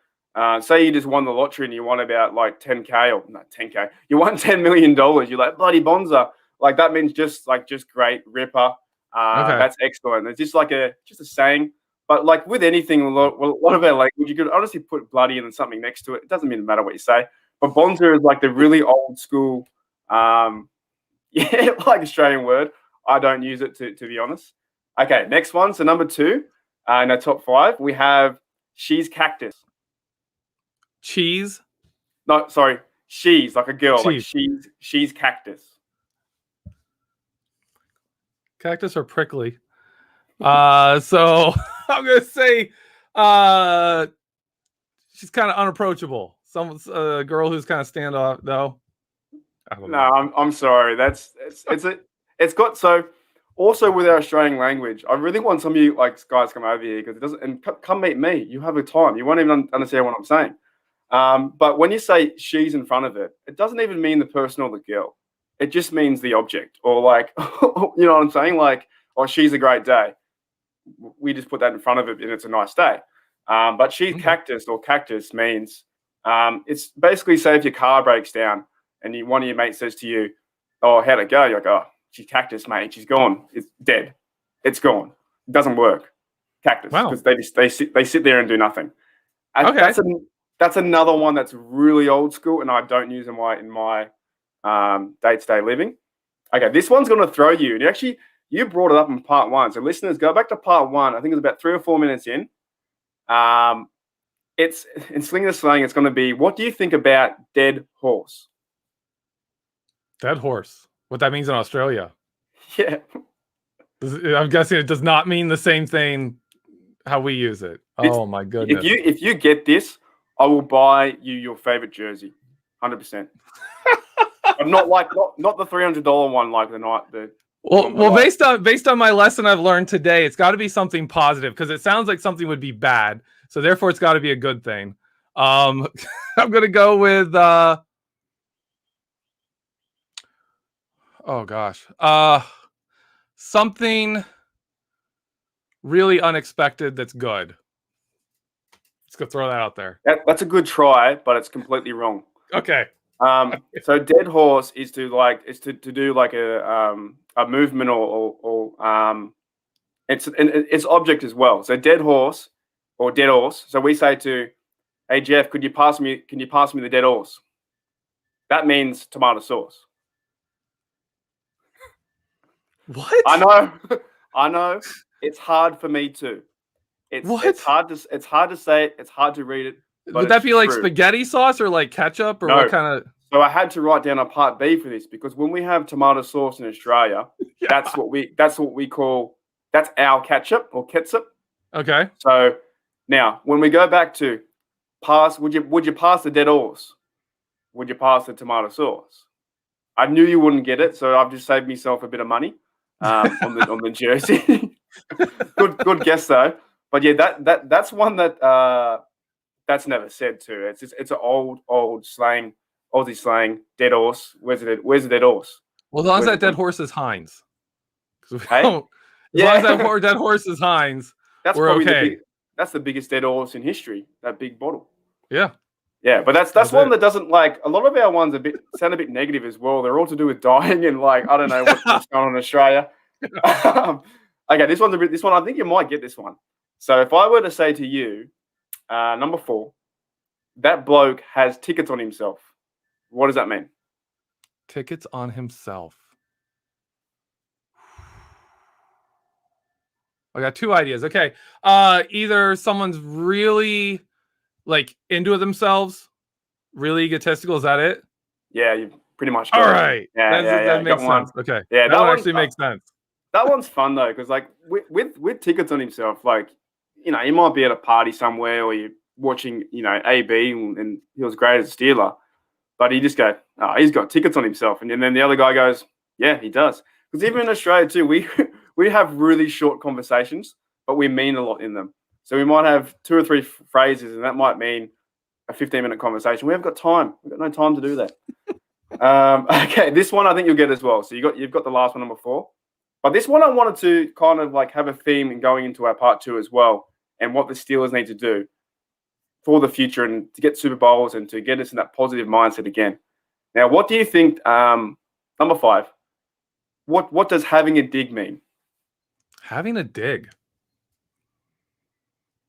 S1: say you just won the lottery and you won about like 10K or not 10K, you won $10 million. You're like bloody bonza. Like that means just great, ripper. That's excellent. It's just a saying. But like with anything, a lot of our language, you could honestly put bloody and then something next to it. It doesn't even matter what you say. But bonza is like the really old school, like Australian word. I don't use it to be honest. Okay, next one. So number 2 in our top 5, we have she's cactus.
S2: Cheese?
S1: No, sorry. She's like a girl.
S2: Cheese.
S1: Like she's cactus.
S2: Cactus or prickly? So I'm gonna say she's kind of unapproachable. Someone's a girl who's kind of standoff though. I don't
S1: No,
S2: know.
S1: I'm sorry. It's got so. Also, with our Australian language, I really want some of you like guys to come over here because it doesn't. And come meet me. You have a time. You won't even understand what I'm saying. But when you say she's in front of it, it doesn't even mean the person or the girl. It just means the object, or like, you know what I'm saying? Like, oh, she's a great day. We just put that in front of it, and it's a nice day. But she's cactus or cactus means it's basically say if your car breaks down and one of your mates says to you, "Oh, how'd it go?" You're like, "Oh, she's cactus, mate. She's gone. It's dead. It's gone. It doesn't work." Cactus, because they sit there and do nothing.
S2: Okay.
S1: That's another one that's really old school, and I don't use in my day-to-day living. Okay, this one's going to throw you. And you brought it up in part one. So listeners, go back to part one. I think it's about 3 or 4 minutes in. It's in Sling the Slang. It's going to be, what do you think about dead horse?
S2: Dead horse. What that means in Australia?
S1: Yeah.
S2: I'm guessing it does not mean the same thing how we use it. Oh my goodness!
S1: If you get this, I will buy you your favorite jersey, 100%. But not the $300 one like the night the.
S2: Well, based on my lesson I've learned today, it's got to be something positive because it sounds like something would be bad. So therefore, it's got to be a good thing. I'm gonna go with. Oh gosh, something really unexpected that's good. Let's go throw that out there.
S1: That's a good try, but it's completely wrong.
S2: Okay.
S1: So dead horse is to do like a movement or it's object as well. So dead horse or dead horse. So we say to, "Hey Jeff, can you pass me the dead horse?" That means tomato sauce.
S2: What?
S1: I know. It's hard for me too. It's hard to say it. It's hard to read it.
S2: Would that be like spaghetti sauce or like ketchup or what kind of?
S1: So I had to write down a part B for this because when we have tomato sauce in Australia, that's what we call, that's our ketchup or ketchup.
S2: Okay.
S1: So now when we go back to pass, would you pass the dead horse? Would you pass the tomato sauce? I knew you wouldn't get it, so I've just saved myself a bit of money on the jersey. good guess though. But yeah, that's one that's never said too. It's an old slang, Aussie slang. Dead horse. Where's the dead horse?
S2: Well, as long as that dead horse is Heinz.
S1: Hey?
S2: As long as that dead horse is Heinz, we're okay.
S1: That's the biggest dead horse in history. That big bottle.
S2: Yeah.
S1: Yeah, but that's one that doesn't, like, a lot of our ones sound a bit negative as well. They're all to do with dying and, like, I don't know what's going on in Australia. Okay, this one I think you might get this one. So if I were to say to you, number 4, that bloke has tickets on himself, what does that mean?
S2: Tickets on himself. I got 2 ideas. Okay. Either someone's really like into themselves, really egotistical. Is that it?
S1: Yeah, you pretty much
S2: got it. All right. That makes sense. Okay.
S1: Yeah,
S2: that one actually makes sense.
S1: That one's fun though, because like with tickets on himself, like, you know, you might be at a party somewhere or you're watching, you know, AB and he was great as a Steeler, but you just go, "Oh, he's got tickets on himself," and then the other guy goes, "Yeah, he does." Because even in Australia too, we have really short conversations, but we mean a lot in them. So we might have 2 or 3 phrases, and that might mean a 15-minute conversation. We haven't got time. We've got no time to do that. Okay, this one I think you'll get as well. So you've got the last one, number 4. But this one I wanted to kind of like have a theme in going into our part 2 as well, and what the Steelers need to do for the future and to get Super Bowls and to get us in that positive mindset again. Now, what do you think, number 5, what does having a dig mean?
S2: Having a dig.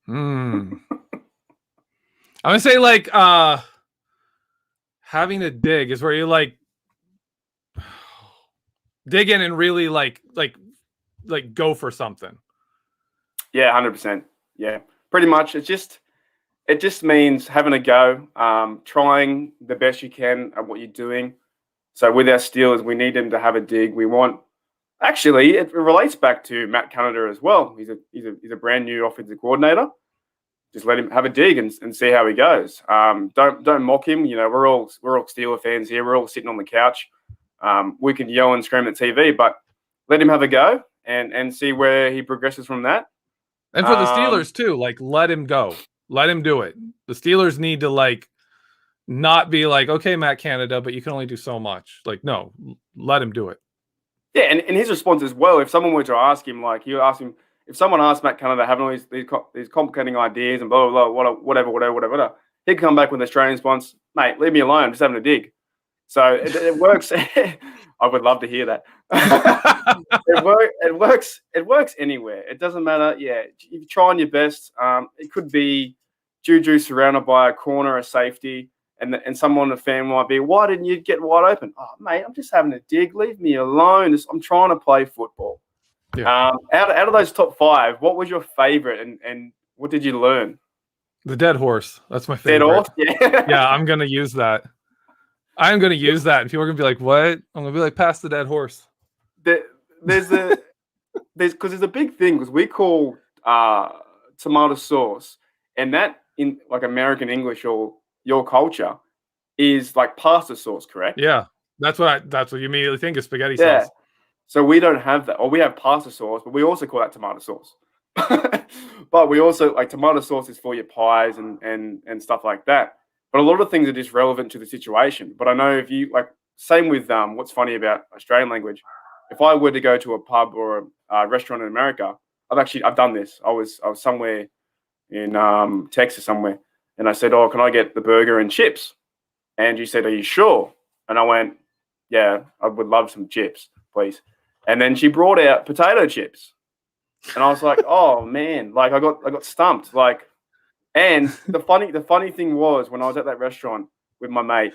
S2: I'm gonna say like having a dig is where you like dig in and really like go for something.
S1: Yeah, 100%. Yeah, pretty much. It just means having a go, trying the best you can at what you're doing. So with our Steelers, we need them to have a dig. We want, actually, it relates back to Matt Canada as well. He's a brand new offensive coordinator. just let him have a dig and see how he goes. Don't mock him. You know, we're all Steeler fans here. We're all sitting on the couch. We can yell and scream at TV, but let him have a go and see where he progresses from that.
S2: And for the Steelers too, like let him go. Let him do it. The Steelers need to like not be like, okay, Matt Canada, but you can only do so much. Like, no, let him do it.
S1: Yeah, and his response as well, if someone were to ask him, like you ask him, if someone asked Matt Canada having all these complicating ideas and blah, blah, blah, whatever, he'd come back with an Australian response, mate, leave me alone, I'm just having a dig. So it works. I would love to hear that. It works anywhere. It doesn't matter. Yeah, you're trying your best. It could be Juju surrounded by a corner, a safety, and someone in the fan might be, why didn't you get wide open? Oh, mate, I'm just having a dig. Leave me alone. I'm trying to play football. Yeah. Out of those top 5, what was your favorite and what did you learn?
S2: The dead horse. That's my favorite.
S1: Dead horse? Yeah.
S2: Yeah, I'm going to use that. I'm going to use that. And people are going to be like, what? I'm going to be like, pass the dead horse.
S1: There's a big thing because we call tomato sauce, and that in like American English or your culture is like pasta sauce, correct?
S2: Yeah. That's what you immediately think of spaghetti sauce.
S1: So we don't have that, or we have pasta sauce, but we also call that tomato sauce. But we also like tomato sauce is for your pies and stuff like that. But a lot of things are just relevant to the situation. But I know if you like, same with what's funny about Australian language. If I were to go to a pub or a restaurant in America, I've done this. I was somewhere in Texas somewhere, and I said, "Oh, can I get the burger and chips?" And she said, "Are you sure?" And I went, "Yeah, I would love some chips, please." And then she brought out potato chips, and I was like, "Oh man!" Like I got stumped. Like, and the funny thing was when I was at that restaurant with my mate,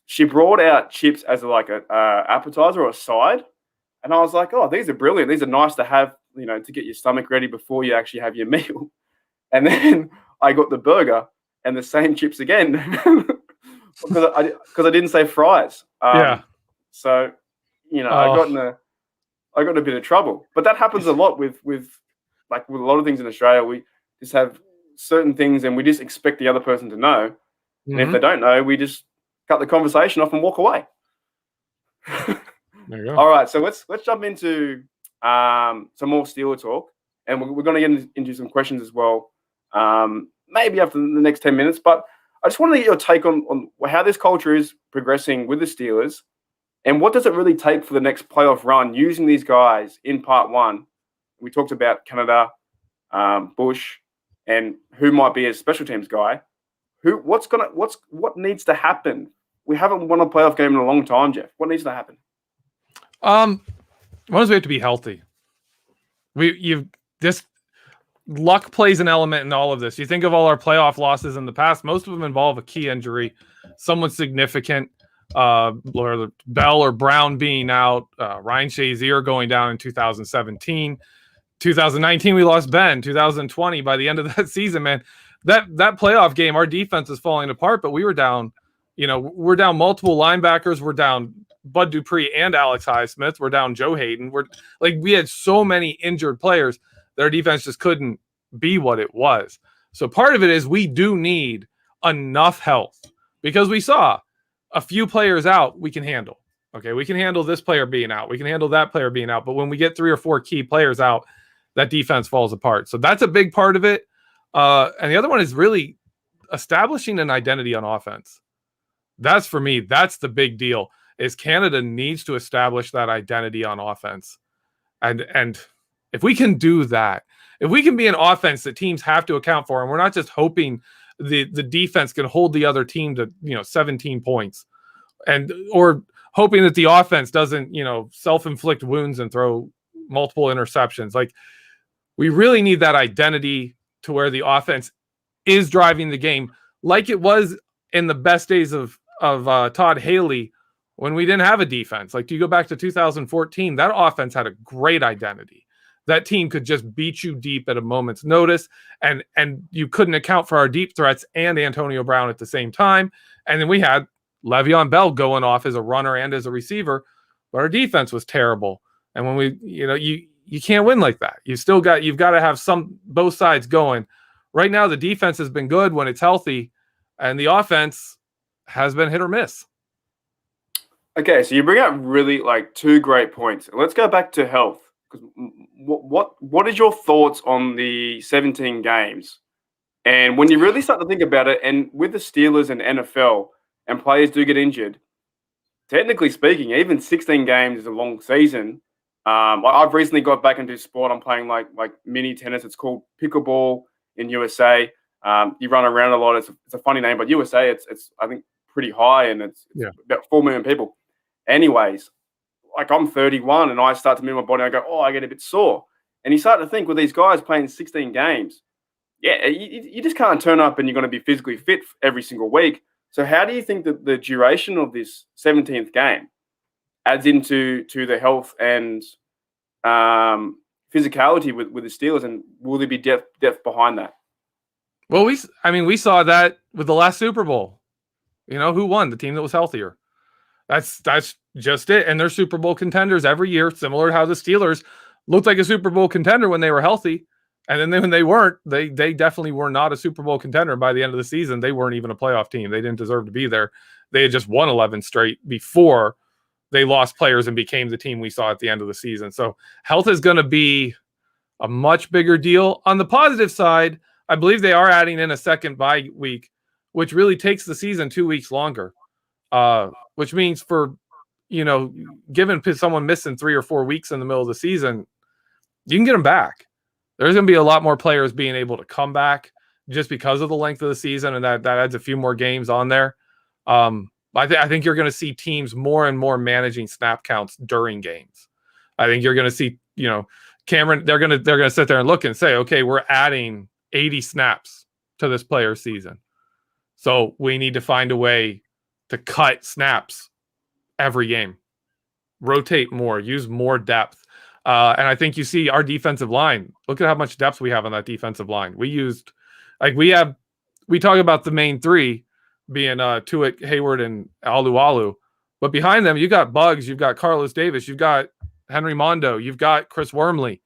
S1: she brought out chips as like a appetizer or a side, and I was like, "Oh, these are brilliant. These are nice to have, you know, to get your stomach ready before you actually have your meal." And then I got the burger and the same chips again because I didn't say fries.
S2: Yeah.
S1: So, you know, I got in a bit of trouble. But that happens a lot with a lot of things in Australia. We just have certain things and we just expect the other person to know. Mm-hmm. And if they don't know, we just cut the conversation off and walk away.
S2: There you go.
S1: All right, so let's jump into some more Steeler talk, and we're going to get into some questions as well, maybe after the next 10 minutes. But I just want to get your take on how this culture is progressing with the Steelers, and what does it really take for the next playoff run using these guys in part 1. We talked about Canada, Bush, and who might be a special teams guy. What needs to happen? We haven't won a playoff game in a long time, Jeff. What needs to happen?
S2: One is we have to be healthy. This luck plays an element in all of this. You think of all our playoff losses in the past, most of them involve a key injury, someone significant, or Bell or Brown being out, Ryan Shazier going down in 2017. 2019, we lost Ben. 2020, by the end of that season, man, that playoff game, our defense is falling apart, but we were down, we're down multiple linebackers. We're down Bud Dupree and Alex Highsmith. We're down Joe Hayden. We had so many injured players that our defense just couldn't be what it was. So part of it is we do need enough health, because we saw a few players out we can handle. Okay, we can handle this player being out. We can handle that player being out. But when we get 3 or 4 key players out, that defense falls apart. So that's a big part of it. And the other one is really establishing an identity on offense. That's, for me, that's the big deal, is Canada needs to establish that identity on offense. And if we can do that, if we can be an offense that teams have to account for, and we're not just hoping the defense can hold the other team to 17 points, or hoping that the offense doesn't self-inflict wounds and throw multiple interceptions. Like, we really need that identity to where the offense is driving the game, like it was in the best days of Todd Haley when we didn't have a defense. Like, do you go back to 2014? That offense had a great identity. That team could just beat you deep at a moment's notice, and you couldn't account for our deep threats and Antonio Brown at the same time. And then we had Le'Veon Bell going off as a runner and as a receiver, but our defense was terrible. And when you can't win like that. You've got to have both sides going, right now the defense has been good when it's healthy, and the offense has been hit or miss.
S1: Okay, so you bring up really like two great points. Let's go back to health. Because what is your thoughts on the 17 games? And when you really start to think about it, and with the Steelers and NFL, and players do get injured, technically speaking, even 16 games is a long season. I've recently got back into sport. I'm playing like mini tennis. It's called pickleball in USA. You run around a lot. It's a funny name, but USA, it's I think pretty high, and it's about 4 million people. Anyways, like I'm 31 and I start to move my body. I go, oh, I get a bit sore. And you start to think with these guys playing 16 games, you just can't turn up and you're going to be physically fit every single week. So how do you think that the duration of this 17th game adds into the health and physicality with the Steelers, and will there be depth behind that?
S2: Well, we saw that with the last Super Bowl. Who won? The team that was healthier. That's just it. And they're Super Bowl contenders every year, similar to how the Steelers looked like a Super Bowl contender when they were healthy. And then when they weren't, they definitely were not a Super Bowl contender. By the end of the season, they weren't even a playoff team. They didn't deserve to be there. They had just won 11 straight before they lost players and became the team we saw at the end of the season. So health is going to be a much bigger deal. On the positive side, I believe they are adding in a second bye week, which really takes the season 2 weeks longer, which means for, given someone missing 3 or 4 weeks in the middle of the season, you can get them back. There's going to be a lot more players being able to come back just because of the length of the season, and that adds a few more games on there. I think you're going to see teams more and more managing snap counts during games. I think you're going to see, Cameron, they're going to sit there and look and say, okay, we're adding 80 snaps to this player's season. So we need to find a way to cut snaps every game, rotate more, use more depth. And I think you see our defensive line. Look at how much depth we have on that defensive line. We talk about the main three being Tuitt, Hayward, and Alualu. But behind them, you got Bugs, you've got Carlos Davis, you've got Henry Mondo, you've got Chris Wormley.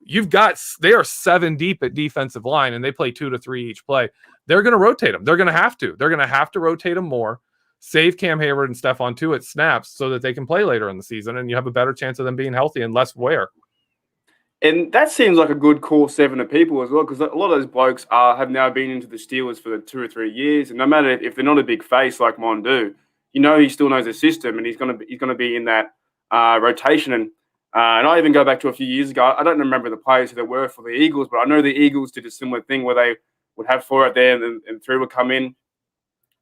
S2: They are 7 deep at defensive line, and they play 2 to 3 each play. They're going to rotate them. They're going to have to. They're going to have to rotate them more, save Cam Hayward and Stephon Tuitt snaps so that they can play later in the season, and you have a better chance of them being healthy and less wear.
S1: And that seems like a good core 7 of people as well, because a lot of those blokes have now been into the Steelers for 2 or 3 years, and no matter if they're not a big face like Mondu, he still knows the system, and he's going to be in that rotation. And I even go back to a few years ago. I don't remember the players who they were for the Eagles, but I know the Eagles did a similar thing where they would have 4 out there and 3 would come in.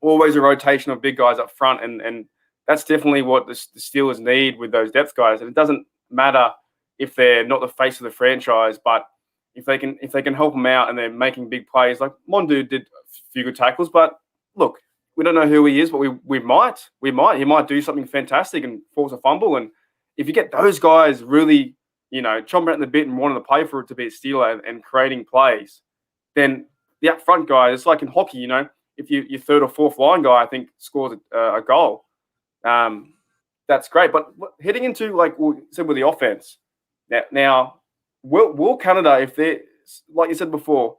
S1: Always a rotation of big guys up front, and that's definitely what the Steelers need with those depth guys. And it doesn't matter if they're not the face of the franchise, but if they can help them out and they're making big plays, like Mondu did a few good tackles. But look, we don't know who he is, but he might do something fantastic and force a fumble. And if you get those guys really, chomping at the bit and wanting to play for it to be a Steeler and creating plays, then the up front guy, it's like in hockey, if your third or fourth line guy, I think, scores a goal, that's great. But heading into, like we said, with the offense, now will Canada, if they're, like you said before,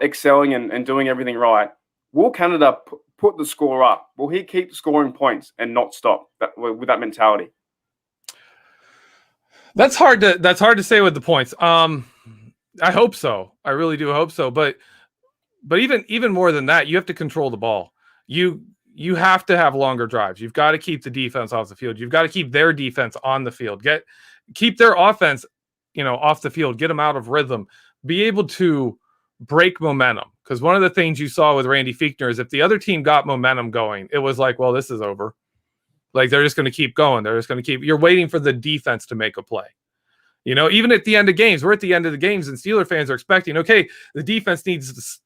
S1: excelling and doing everything right, will Canada put the score up? Will he keep scoring points and not stop with that mentality?
S2: That's hard to say with the points. I hope so. I really do hope so. But even more than that, you have to control the ball. You have to have longer drives. You've got to keep the defense off the field. You've got to keep their defense on the field. Keep their offense, off the field. Get them out of rhythm. Be able to break momentum. Because one of the things you saw with Randy Fichtner is if the other team got momentum going, it was like, well, this is over. Like they're just going to keep going. You're waiting for the defense to make a play. Even at the end of games, we're at the end of the games and Steeler fans are expecting, okay, the defense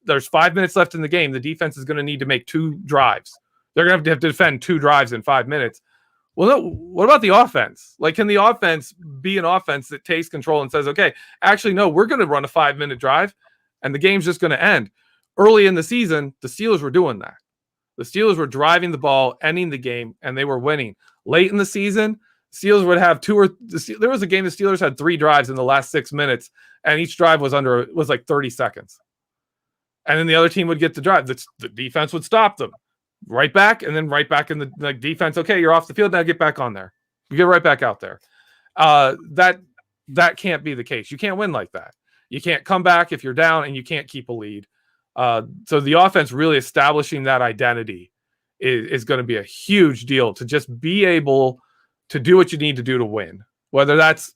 S2: there's 5 minutes left in the game. The defense is going to need to make 2 drives. They're going to have to defend 2 drives in 5 minutes. Well, no, what about the offense? Like, can the offense be an offense that takes control and says, okay, actually, no, we're going to run a 5-minute drive and the game's just going to end. Early in the season, the Steelers were doing that. The Steelers were driving the ball, ending the game, and they were winning. Late in the season, Steelers would have there was a game the Steelers had 3 drives in the last 6 minutes, and each drive was like 30 seconds. and then the other team would get the drive. The defense would stop them. Right back, and then right back in the defense. Okay, you're off the field now. Get back on there. You get right back out there. That can't be the case. You can't win like that. You can't come back if you're down, and you can't keep a lead. So the offense really establishing that identity is going to be a huge deal to just be able to do what you need to do to win. Whether that's,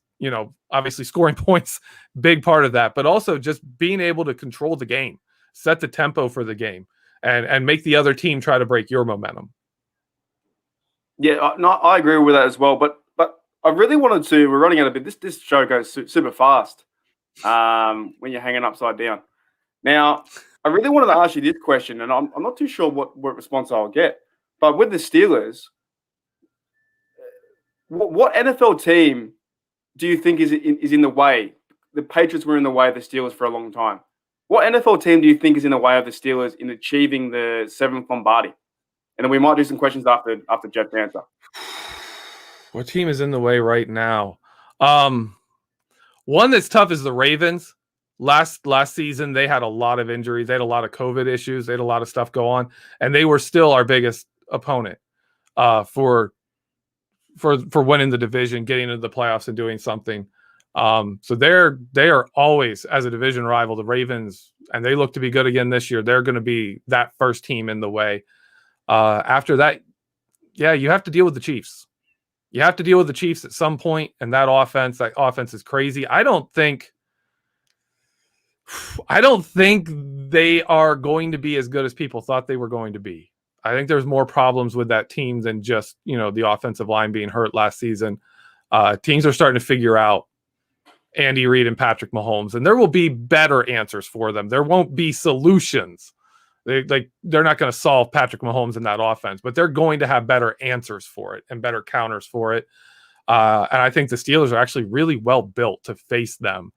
S2: obviously scoring points, big part of that, but also just being able to control the game, set the tempo for the game. And make the other team try to break your momentum.
S1: Yeah, I agree with that as well. But I really wanted to. We're running out of bit. This show goes super fast when you're hanging upside down. Now, I really wanted to ask you this question, and I'm not too sure what response I'll get. But with the Steelers, what NFL team do you think is in the way? The Patriots were in the way of the Steelers for a long time. What NFL team do you think is in the way of the Steelers in achieving the 7th Lombardi? And then we might do some questions after Jeff's answer.
S2: What team is in the way right now? One that's tough is the Ravens. Last season, they had a lot of injuries. They had a lot of COVID issues. They had a lot of stuff go on. And they were still our biggest opponent for winning the division, getting into the playoffs and doing something. So they are always, as a division rival, the Ravens, and they look to be good again this year. They're going to be that first team in the way. After that, you have to deal with the Chiefs. You have to deal with the Chiefs at some point, and that offense is crazy. I don't think they are going to be as good as people thought they were going to be. I think there's more problems with that team than just, the offensive line being hurt last season. Teams are starting to figure out Andy Reid and Patrick Mahomes, and there will be better answers for them. There won't be solutions. They're not going to solve Patrick Mahomes in that offense, but they're going to have better answers for it and better counters for it. And I think the Steelers are actually really well built to face them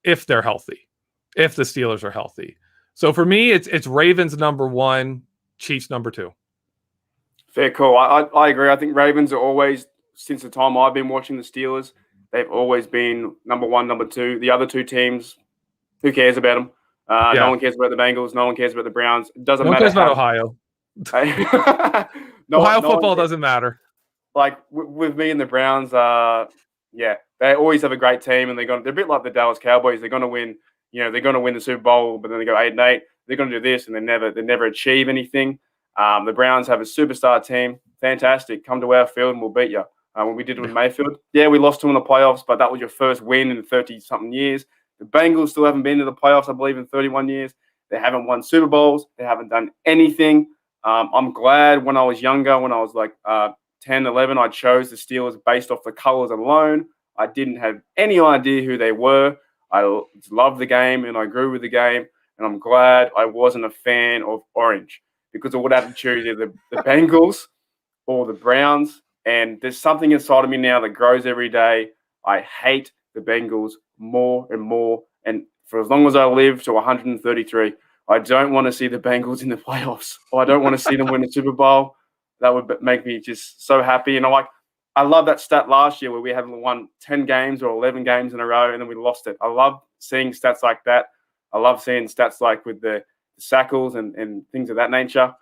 S2: if they're healthy, if the Steelers are healthy. So for me, it's Ravens number 1, Chiefs number 2.
S1: Fair call. I agree. I think Ravens are always, since the time I've been watching the Steelers, they've always been number 1, number 2. The other two teams, who cares about them? No one cares about the Bengals. No one cares about the Browns. It doesn't matter.
S2: No one cares about Ohio. Ohio football doesn't matter.
S1: Like with me and the Browns, they always have a great team, and they're a bit like the Dallas Cowboys. They're going to win. They're going to win the Super Bowl, but then they go 8-8. They're going to do this, and they never achieve anything. The Browns have a superstar team. Fantastic. Come to our field, and we'll beat you. When we did it with Mayfield. Yeah, we lost to them in the playoffs, but that was your first win in 30-something years. The Bengals still haven't been to the playoffs, I believe, in 31 years. They haven't won Super Bowls. They haven't done anything. I'm glad when I was younger, when I was like 10, 11, I chose the Steelers based off the colors alone. I didn't have any idea who they were. I loved the game, and I grew with the game, and I'm glad I wasn't a fan of orange because I would have to choose either the Bengals or the Browns. And there's something inside of me now that grows every day. I hate the Bengals more and more. And for as long as I live to 133, I don't want to see the Bengals in the playoffs. Or I don't want to see them win a Super Bowl. That would make me just so happy. And I love that stat last year where we had won 10 games or 11 games in a row and then we lost it. I love seeing stats like that. I love seeing stats like with the sackles and things of that nature.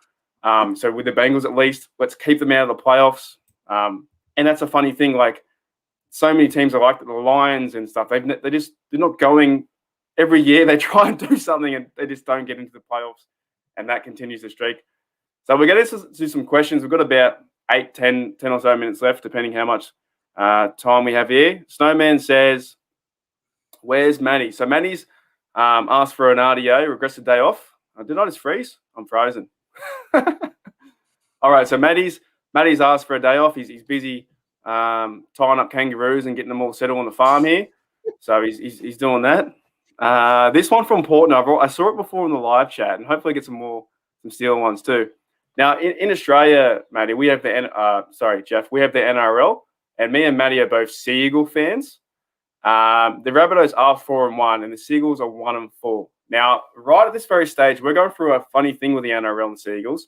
S1: So with the Bengals, at least, let's keep them out of the playoffs. And that's a funny thing. Like so many teams are like the Lions and stuff. They're not going every year. They try and do something and they just don't get into the playoffs. And that continues the streak. So we're going to do some questions. We've got about 8, 10 or so minutes left, depending how much time we have here. Snowman says, where's Matty? So Matty's asked for an RDO, requested day off. Did I just freeze? I'm frozen. All right, so Matty's asked for a day off. He's busy tying up kangaroos and getting them all settled on the farm here. So he's doing that. This one from Portner, I saw it before in the live chat, and hopefully get some Steeler ones too. Now in Australia, Matty, we have Jeff, we have the NRL, and me and Matty are both Sea Eagle fans. The Rabbitohs are 4-1, and the Seagulls are 1-4. Now, right at this very stage, we're going through a funny thing with the NRL and Seagulls.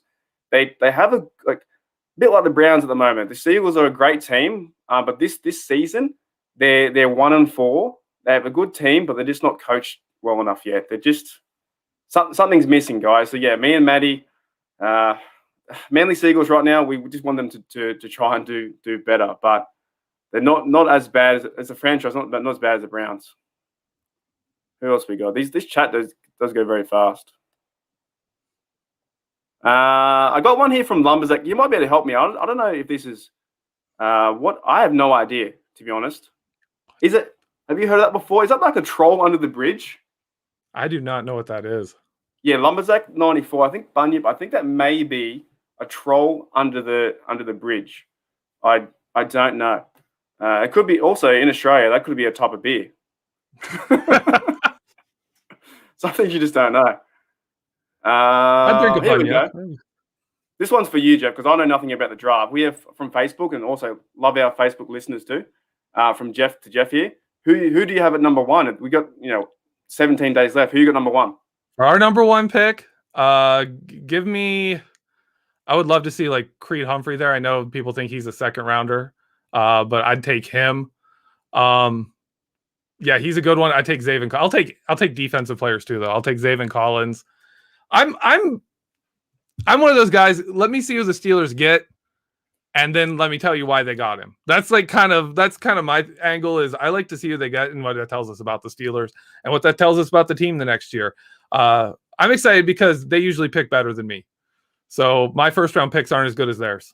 S1: They have a bit like the Browns at the moment. The Seagulls are a great team, but this season they're 1-4. They have a good team, but they're just not coached well enough yet. They're just something's missing, guys. So yeah, me and Matty, Manly Seagulls right now, we just want them to try and do better, but they're not as bad as a franchise, not as bad as the Browns. Who else we got? This chat does go very fast. I got one here from Lombardi. You might be able to help me. I don't know if this is what. I have no idea, to be honest. Is it? Have you heard of that before? Is that like a troll under the bridge?
S2: I do not know what that is.
S1: Yeah, Lumberzak 94. I think Bunyip. I think that may be a troll under the bridge. I don't know. It could be also in Australia. That could be a type of beer. Something you just don't know.
S2: I drink a Bunyip.
S1: This one's for you, Jeff, because I know nothing about the draft. We have from Facebook, and also love our Facebook listeners too. From Jeff to Jeff here. Who do you have at number one? We got 17 days left. Who you got number one?
S2: For our number one pick, give me. I would love to see like Creed Humphrey there. I know people think he's a second rounder, but I'd take him. Yeah, he's a good one. I take Zaven. I'll take defensive players too, though. I'll take Zaven Collins. I'm one of those guys. Let me see who the Steelers get, and then let me tell you why they got him. That's kind of my angle. Is I like to see who they get and what that tells us about the Steelers and what that tells us about the team the next year. I'm excited because they usually pick better than me. So my first round picks aren't as good as theirs.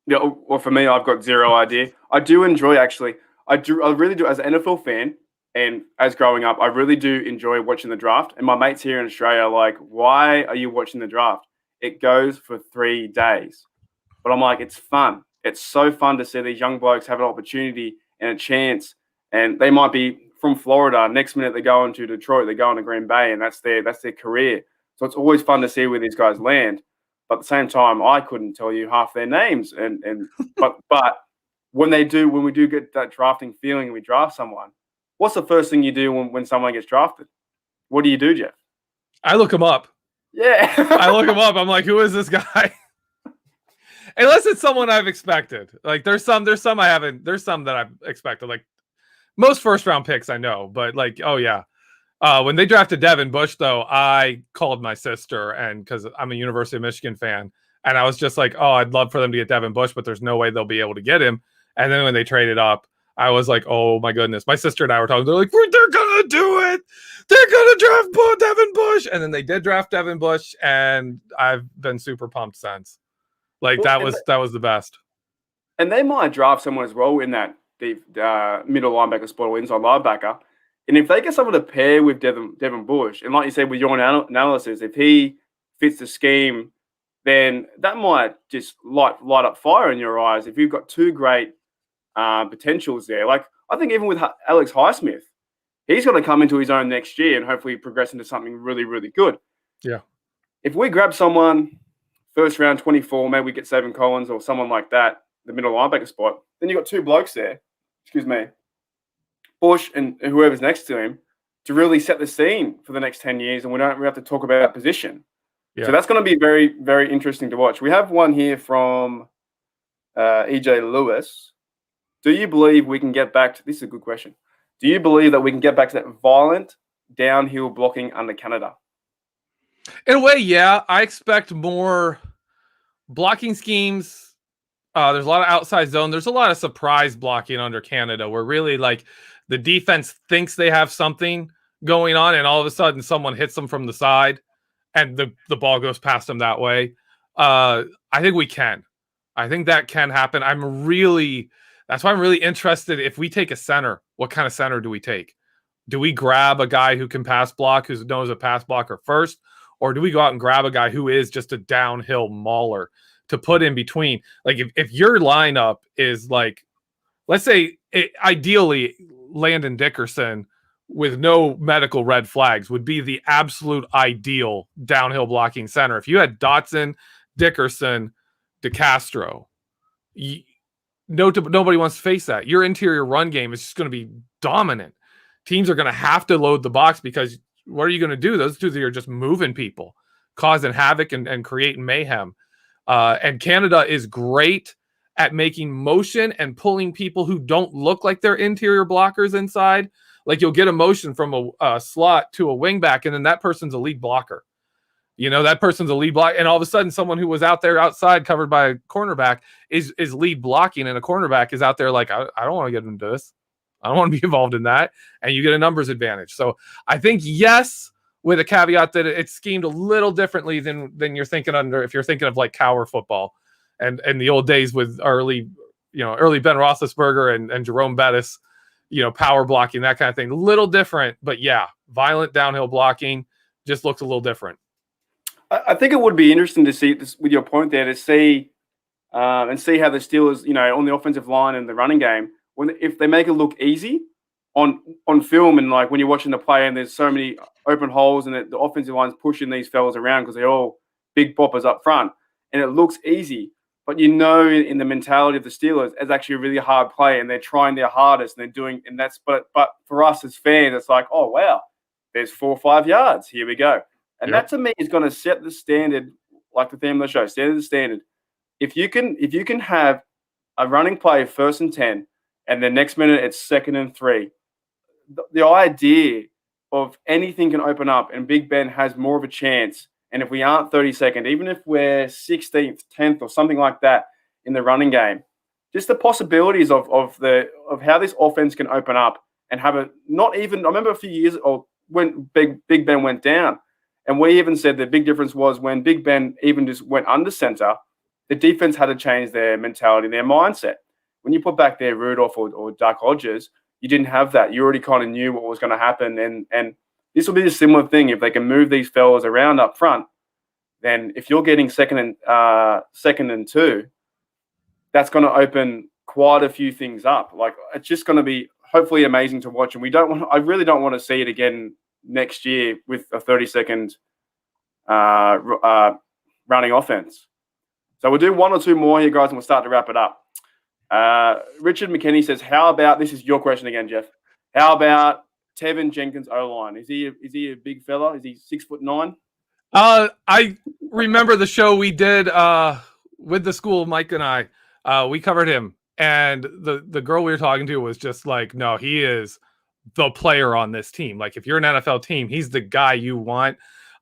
S1: Yeah, well, for me, I've got zero idea. I do enjoy actually. I really do as an NFL fan, and as growing up, I really do enjoy watching the draft. And my mates here in Australia are like, "Why are you watching the draft? It goes for 3 days." But I'm like, it's fun. It's so fun to see these young blokes have an opportunity and a chance. And they might be from Florida. Next minute, they're going to Detroit. They're going to Green Bay, and that's their career. So it's always fun to see where these guys land. But at the same time, I couldn't tell you half their names. But when we do get that drafting feeling and we draft someone, what's the first thing you do when someone gets drafted? What do you do, Jeff?
S2: I look him up.
S1: Yeah.
S2: I look him up. I'm like, who is this guy? Unless it's someone I've expected. Like there's some I haven't. There's some that I've expected. Like most first round picks I know, but like, oh yeah. When they drafted Devin Bush, though, I called my sister, and because I'm a University of Michigan fan, and I was just like, oh, I'd love for them to get Devin Bush, but there's no way they'll be able to get him. And then when they traded up, I was like, oh my goodness. My sister and I were talking. They're like, they're gonna do it. They're gonna draft Devin Bush, and then they did draft Devin Bush, and I've been super pumped since. Like that was the best.
S1: And they might draft someone as well in that deep middle linebacker spot or inside linebacker. And if they get someone to pair with Devin Bush, and like you said with your analysis, if he fits the scheme, then that might just light up fire in your eyes. If you've got two great potentials there, like I think even with Alex Highsmith, he's going to come into his own next year and hopefully progress into something really, really good.
S2: Yeah.
S1: If we grab someone first round 24, maybe we get Zaven Collins or someone like that, the middle linebacker spot, then you've got two blokes there. Excuse me. Bush and whoever's next to him to really set the scene for the next 10 years, and we have to talk about position. Yeah. So that's going to be very, very interesting to watch. We have one here from EJ Lewis. Do you believe we can get back to – this is a good question. Do you believe that we can get back to that violent downhill blocking under Canada?
S2: In a way, yeah. I expect more blocking schemes. There's a lot of outside zone. There's a lot of surprise blocking under Canada where really like the defense thinks they have something going on and all of a sudden someone hits them from the side and the ball goes past them that way. I think we can. I think that can happen. That's why I'm really interested. If we take a center, what kind of center do we take? Do we grab a guy who can pass block, who's known as a pass blocker first? Or do we go out and grab a guy who is just a downhill mauler to put in between? Like if your lineup is like, let's say ideally Landon Dickerson with no medical red flags would be the absolute ideal downhill blocking center. If you had Dotson, Dickerson, DeCastro, nobody wants to face that. Your interior run game is just going to be dominant. Teams are going to have to load the box because what are you going to do? Those two are just moving people, causing havoc and creating mayhem. And Canada is great at making motion and pulling people who don't look like they're interior blockers inside. Like you'll get a motion from a slot to a wing back, and then that person's a lead blocker. That person's a lead block, and all of a sudden someone who was out there outside covered by a cornerback is lead blocking, and a cornerback is out there like, I don't want to get into this. I don't want to be involved in that. And you get a numbers advantage. So I think yes, with a caveat that it's schemed a little differently than you're thinking under, if you're thinking of like Cower football and the old days with early Ben Roethlisberger and Jerome Bettis, power blocking, that kind of thing. A little different, but yeah, violent downhill blocking just looks a little different.
S1: I think it would be interesting to see this with your point there, to see and see how the Steelers, on the offensive line and the running game, if they make it look easy on film, and like when you're watching the play and there's so many open holes and the offensive line's pushing these fellas around because they're all big boppers up front and it looks easy, but in the mentality of the Steelers, it's actually a really hard play and they're trying their hardest and they're doing, and that's, but for us as fans, it's like, oh wow, there's 4 or 5 yards, here we go. And that to me is going to set the standard, like the theme of the show, standard. If you can have a running play 1st and 10, and the next minute it's 2nd and 3, the idea of anything can open up, and Big Ben has more of a chance. And if we aren't 32nd, even if we're 16th, 10th, or something like that in the running game, just the possibilities of how this offense can open up and have a not even. I remember a few years ago when Big Ben went down. And we even said the big difference was when Big Ben even just went under center, the defense had to change their mentality, their mindset. When you put back there Rudolph or Duck Hodges, you didn't have that. You already kind of knew what was going to happen. And this will be a similar thing. If they can move these fellas around up front, then if you're getting second and 2, that's going to open quite a few things up. Like, it's just going to be hopefully amazing to watch. And I really don't want to see it again next year with a 30-second running offense. So we'll do 1 or 2 more here, guys, and we'll start to wrap it up. Richard McKinney says, how about, this is your question again, Jeff, how about Tevin Jenkins O-line? Is he a big fella? Is he 6'9"?
S2: I remember the show we did with the school, Mike and I. We covered him, and the girl we were talking to was just like, no, he is the player on this team. Like, if you're an NFL team, he's the guy you want.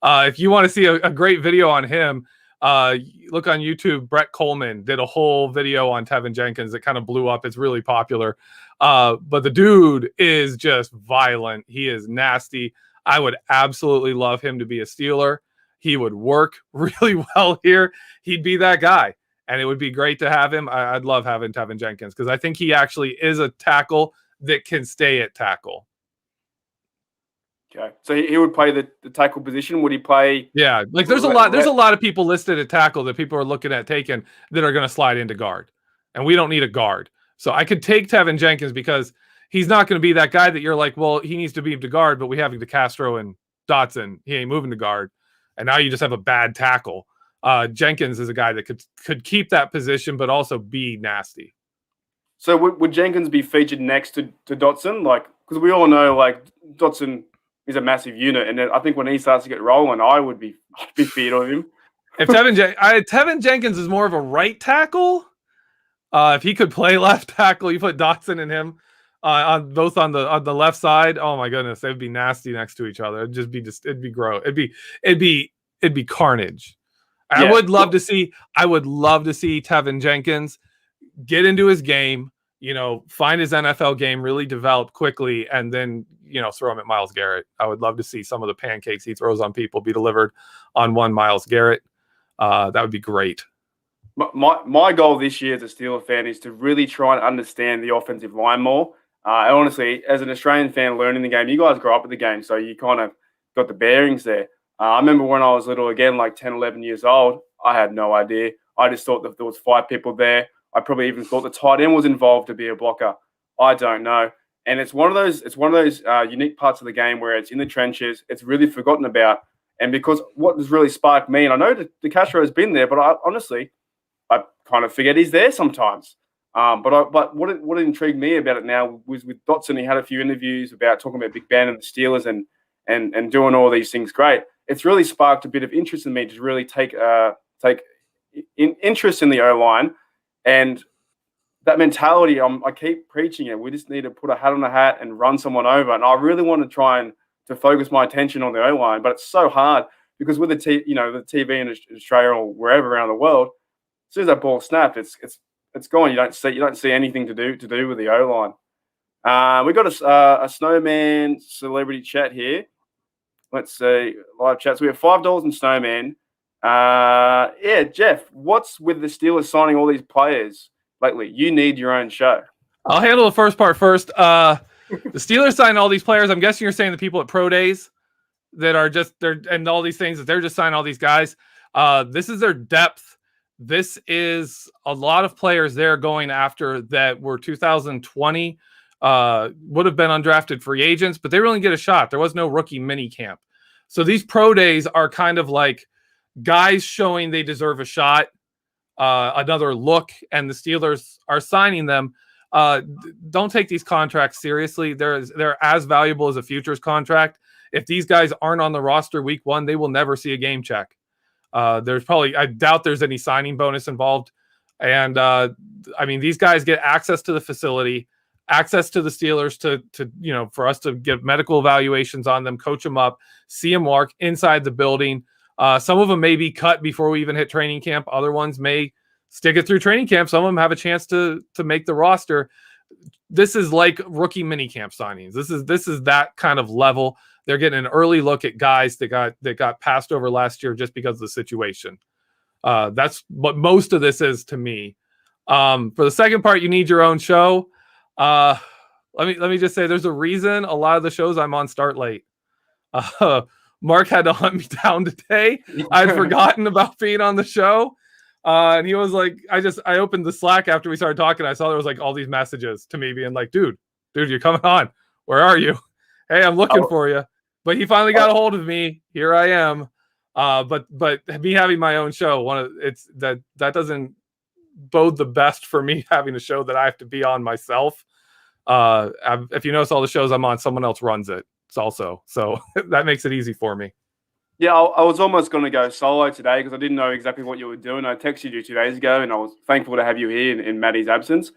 S2: If you want to see a great video on him, look on YouTube. Brett Coleman did a whole video on Tevin Jenkins that kind of blew up. It's really popular. But the dude is just violent. He is nasty. I would absolutely love him to be a Steeler. He would work really well here. He'd be that guy. And it would be great to have him. I'd love having Tevin Jenkins because I think he actually is a tackle that can stay at tackle.
S1: Okay, so he would play the tackle position. Would he play?
S2: Yeah, like there's a lot of people listed at tackle that people are looking at taking that are going to slide into guard, and we don't need a guard. So I could take Tevin Jenkins because he's not going to be that guy that you're like, well, he needs to be to guard, but we have DeCastro and Dotson. He ain't moving to guard, and now you just have a bad tackle. Jenkins is a guy that could keep that position, but also be nasty.
S1: So would Jenkins be featured next to Dotson? Like, because we all know like Dotson is a massive unit, and I think when he starts to get rolling, I'd be feared of him.
S2: If Tevin Jenkins is more of a right tackle, if he could play left tackle, you put Dotson and him on the left side. Oh my goodness, they'd be nasty next to each other. It'd be gross. It'd be carnage. Yeah. I would love to see Tevin Jenkins get into his game, find his NFL game, really develop quickly, and then, throw him at Myles Garrett. I would love to see some of the pancakes he throws on people be delivered on one Myles Garrett. That would be great.
S1: My goal this year as a Steeler fan is to really try and understand the offensive line more. Honestly, as an Australian fan learning the game, you guys grew up with the game, so you kind of got the bearings there. I remember when I was little, again, like 10, 11 years old, I had no idea. I just thought that there was 5 people there. I probably even thought the tight end was involved to be a blocker. I don't know. And it's one of those unique parts of the game where it's in the trenches. It's really forgotten about. And because what has really sparked me, and I know that DeCastro has been there, but I kind of forget he's there sometimes. But what intrigued me about it now was with Dotson. He had a few interviews about talking about Big Ben and the Steelers and doing all these things great. It's really sparked a bit of interest in me to really take interest in the O-line. And that mentality, I keep preaching it. We just need to put a hat on a hat and run someone over. And I really want to try to focus my attention on the O-line, but it's so hard because with the TV in Australia or wherever around the world, as soon as that ball snapped, it's gone. You don't see anything to do with the O-line. We got a snowman celebrity chat here. Let's see, live chats. We have $5 in snowman. Yeah, Jeff, what's with the Steelers signing all these players lately? You need your own show.
S2: I'll handle the first part first. The Steelers signed all these players. I'm guessing you're saying the people at pro days that are just there and all these things that they're just signing all these guys. This is their depth. This is a lot of players they're going after that were 2020 would have been undrafted free agents, but they really get a shot. There was no rookie mini camp. So these pro days are kind of like guys showing they deserve a shot, another look, and the Steelers are signing them. Don't take these contracts seriously. They're as valuable as a futures contract. If these guys aren't on the roster week one, they will never see a game check. I doubt there's any signing bonus involved. And these guys get access to the facility, access to the Steelers to for us to get medical evaluations on them, coach them up, see them work inside the building. Some of them may be cut before we even hit training camp. Other ones may stick it through training camp. Some of them have a chance to make the roster. This is like rookie mini camp signings. This is that kind of level. They're getting an early look at guys that got passed over last year just because of the situation. That's what most of this is to me. For the second part, you need your own show. Let me just say, there's a reason a lot of the shows I'm on start late. Mark had to hunt me down today. I'd forgotten about being on the show. And he was like, I opened the Slack after we started talking. I saw there was like all these messages to me being like, dude, you're coming on. Where are you? Hey, I'm looking for you. But he finally got a hold of me. Here I am. But me having my own show, that doesn't bode the best for me having a show that I have to be on myself. If you notice all the shows I'm on, someone else runs it. It's also, so that makes it easy for me.
S1: Yeah, I was almost going to go solo today because I didn't know exactly what you were doing. I texted you 2 days ago, and I was thankful to have you here in Matty's absence.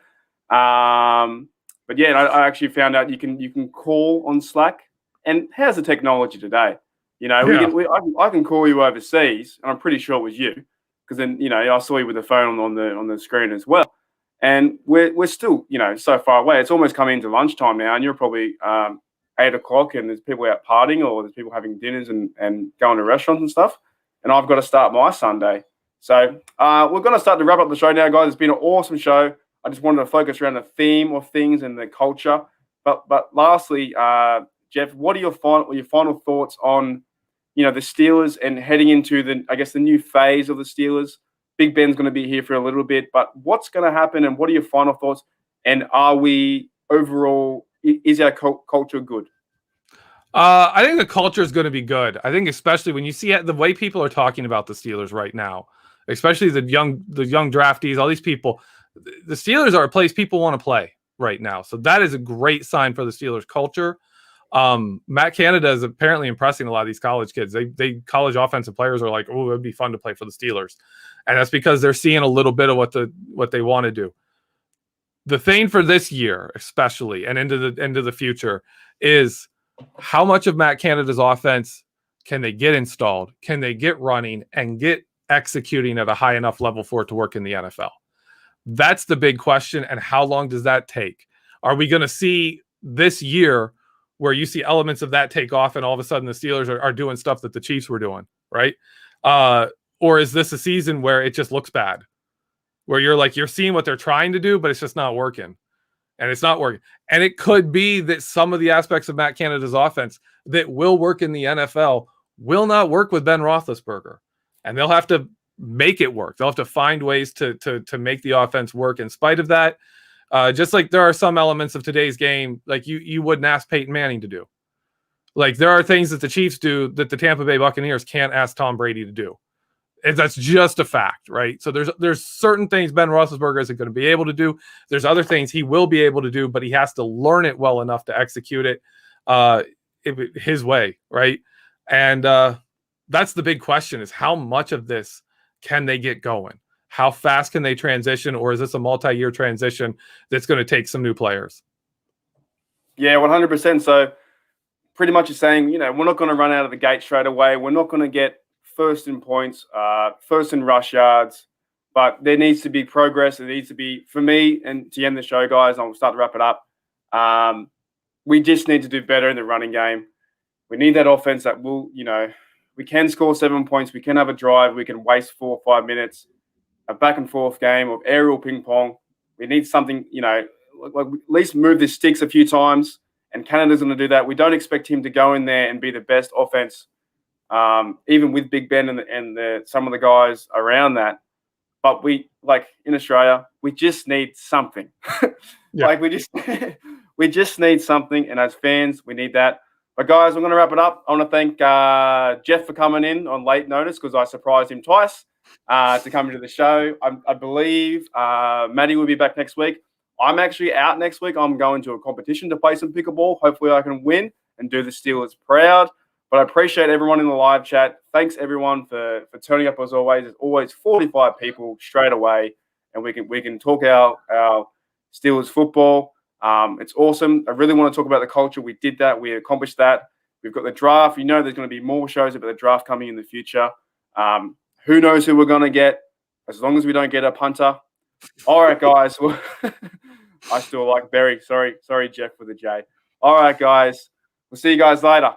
S1: But yeah, I actually found out you can call on Slack. And how's the technology today? I can call you overseas, and I'm pretty sure it was you, because then I saw you with the phone on the screen as well. And we're still so far away. It's almost coming into lunchtime now, and you're probably 8 o'clock, and there's people out partying, or there's people having dinners and going to restaurants and stuff. And I've got to start my Sunday. So we're going to start to wrap up the show now, guys. It's been an awesome show. I just wanted to focus around the theme of things and the culture. But lastly, Jeff, what are your final thoughts on the Steelers and heading into the new phase of the Steelers? Big Ben's going to be here for a little bit, but what's going to happen, and what are your final thoughts? And are we overall? Is our culture good?
S2: I think the culture is going to be good. I think especially when you see the way people are talking about the Steelers right now, especially the young draftees, all these people. The Steelers are a place people want to play right now, so that is a great sign for the Steelers culture. Matt Canada is apparently impressing a lot of these college kids. They college offensive players are like, oh, it'd be fun to play for the Steelers, and that's because they're seeing a little bit of what they want to do. The thing for this year, especially, and into the future, is how much of Matt Canada's offense can they get installed? Can they get running and get executing at a high enough level for it to work in the NFL? That's the big question. And how long does that take? Are we going to see this year where you see elements of that take off and all of a sudden the Steelers are doing stuff that the Chiefs were doing, right? Or is this a season where it just looks bad? Where you're seeing what they're trying to do, but it's just not working. And it's not working. And it could be that some of the aspects of Matt Canada's offense that will work in the NFL will not work with Ben Roethlisberger. And they'll have to make it work. They'll have to find ways to make the offense work in spite of that. Just like there are some elements of today's game, like you wouldn't ask Peyton Manning to do. Like there are things that the Chiefs do that the Tampa Bay Buccaneers can't ask Tom Brady to do. And that's just a fact, right? So there's certain things Ben Roethlisberger isn't going to be able to do. There's other things he will be able to do, but he has to learn it well enough to execute it his way, right? And that's the big question: is how much of this can they get going? how fast can they transition, or is this a multi-year transition that's going to take some new players?
S1: Yeah, 100%. So pretty much you're saying, we're not going to run out of the gate straight away. We're not going to get first in points, first in rush yards, but there needs to be progress. There needs to be, for me, and to end the show, guys, I'll start to wrap it up. We just need to do better in the running game. We need that offense that will, we can score 7 points. We can have a drive. We can waste 4 or 5 minutes, a back and forth game of aerial ping pong. We need something, like at least move the sticks a few times. And Canada's going to do that. We don't expect him to go in there and be the best offense, even with Big Ben and some of the guys around that. But we, like in Australia, we just need something. Like we just need something. And as fans, we need that. But guys, I'm going to wrap it up. I want to thank Jeff for coming in on late notice because I surprised him twice to come into the show. I believe Matty will be back next week. I'm actually out next week. I'm going to a competition to play some pickleball. Hopefully I can win and do the Steelers proud. But I appreciate everyone in the live chat. Thanks everyone for turning up as always. There's always 45 people straight away, and we can talk our Steelers football. It's awesome. I really want to talk about the culture. We did that. We accomplished that. We've got the draft. There's going to be more shows about the draft coming in the future. Who knows who we're going to get, as long as we don't get a punter. All right, guys. I still like Barry. Sorry, Jeff with the J. All right, guys. We'll see you guys later.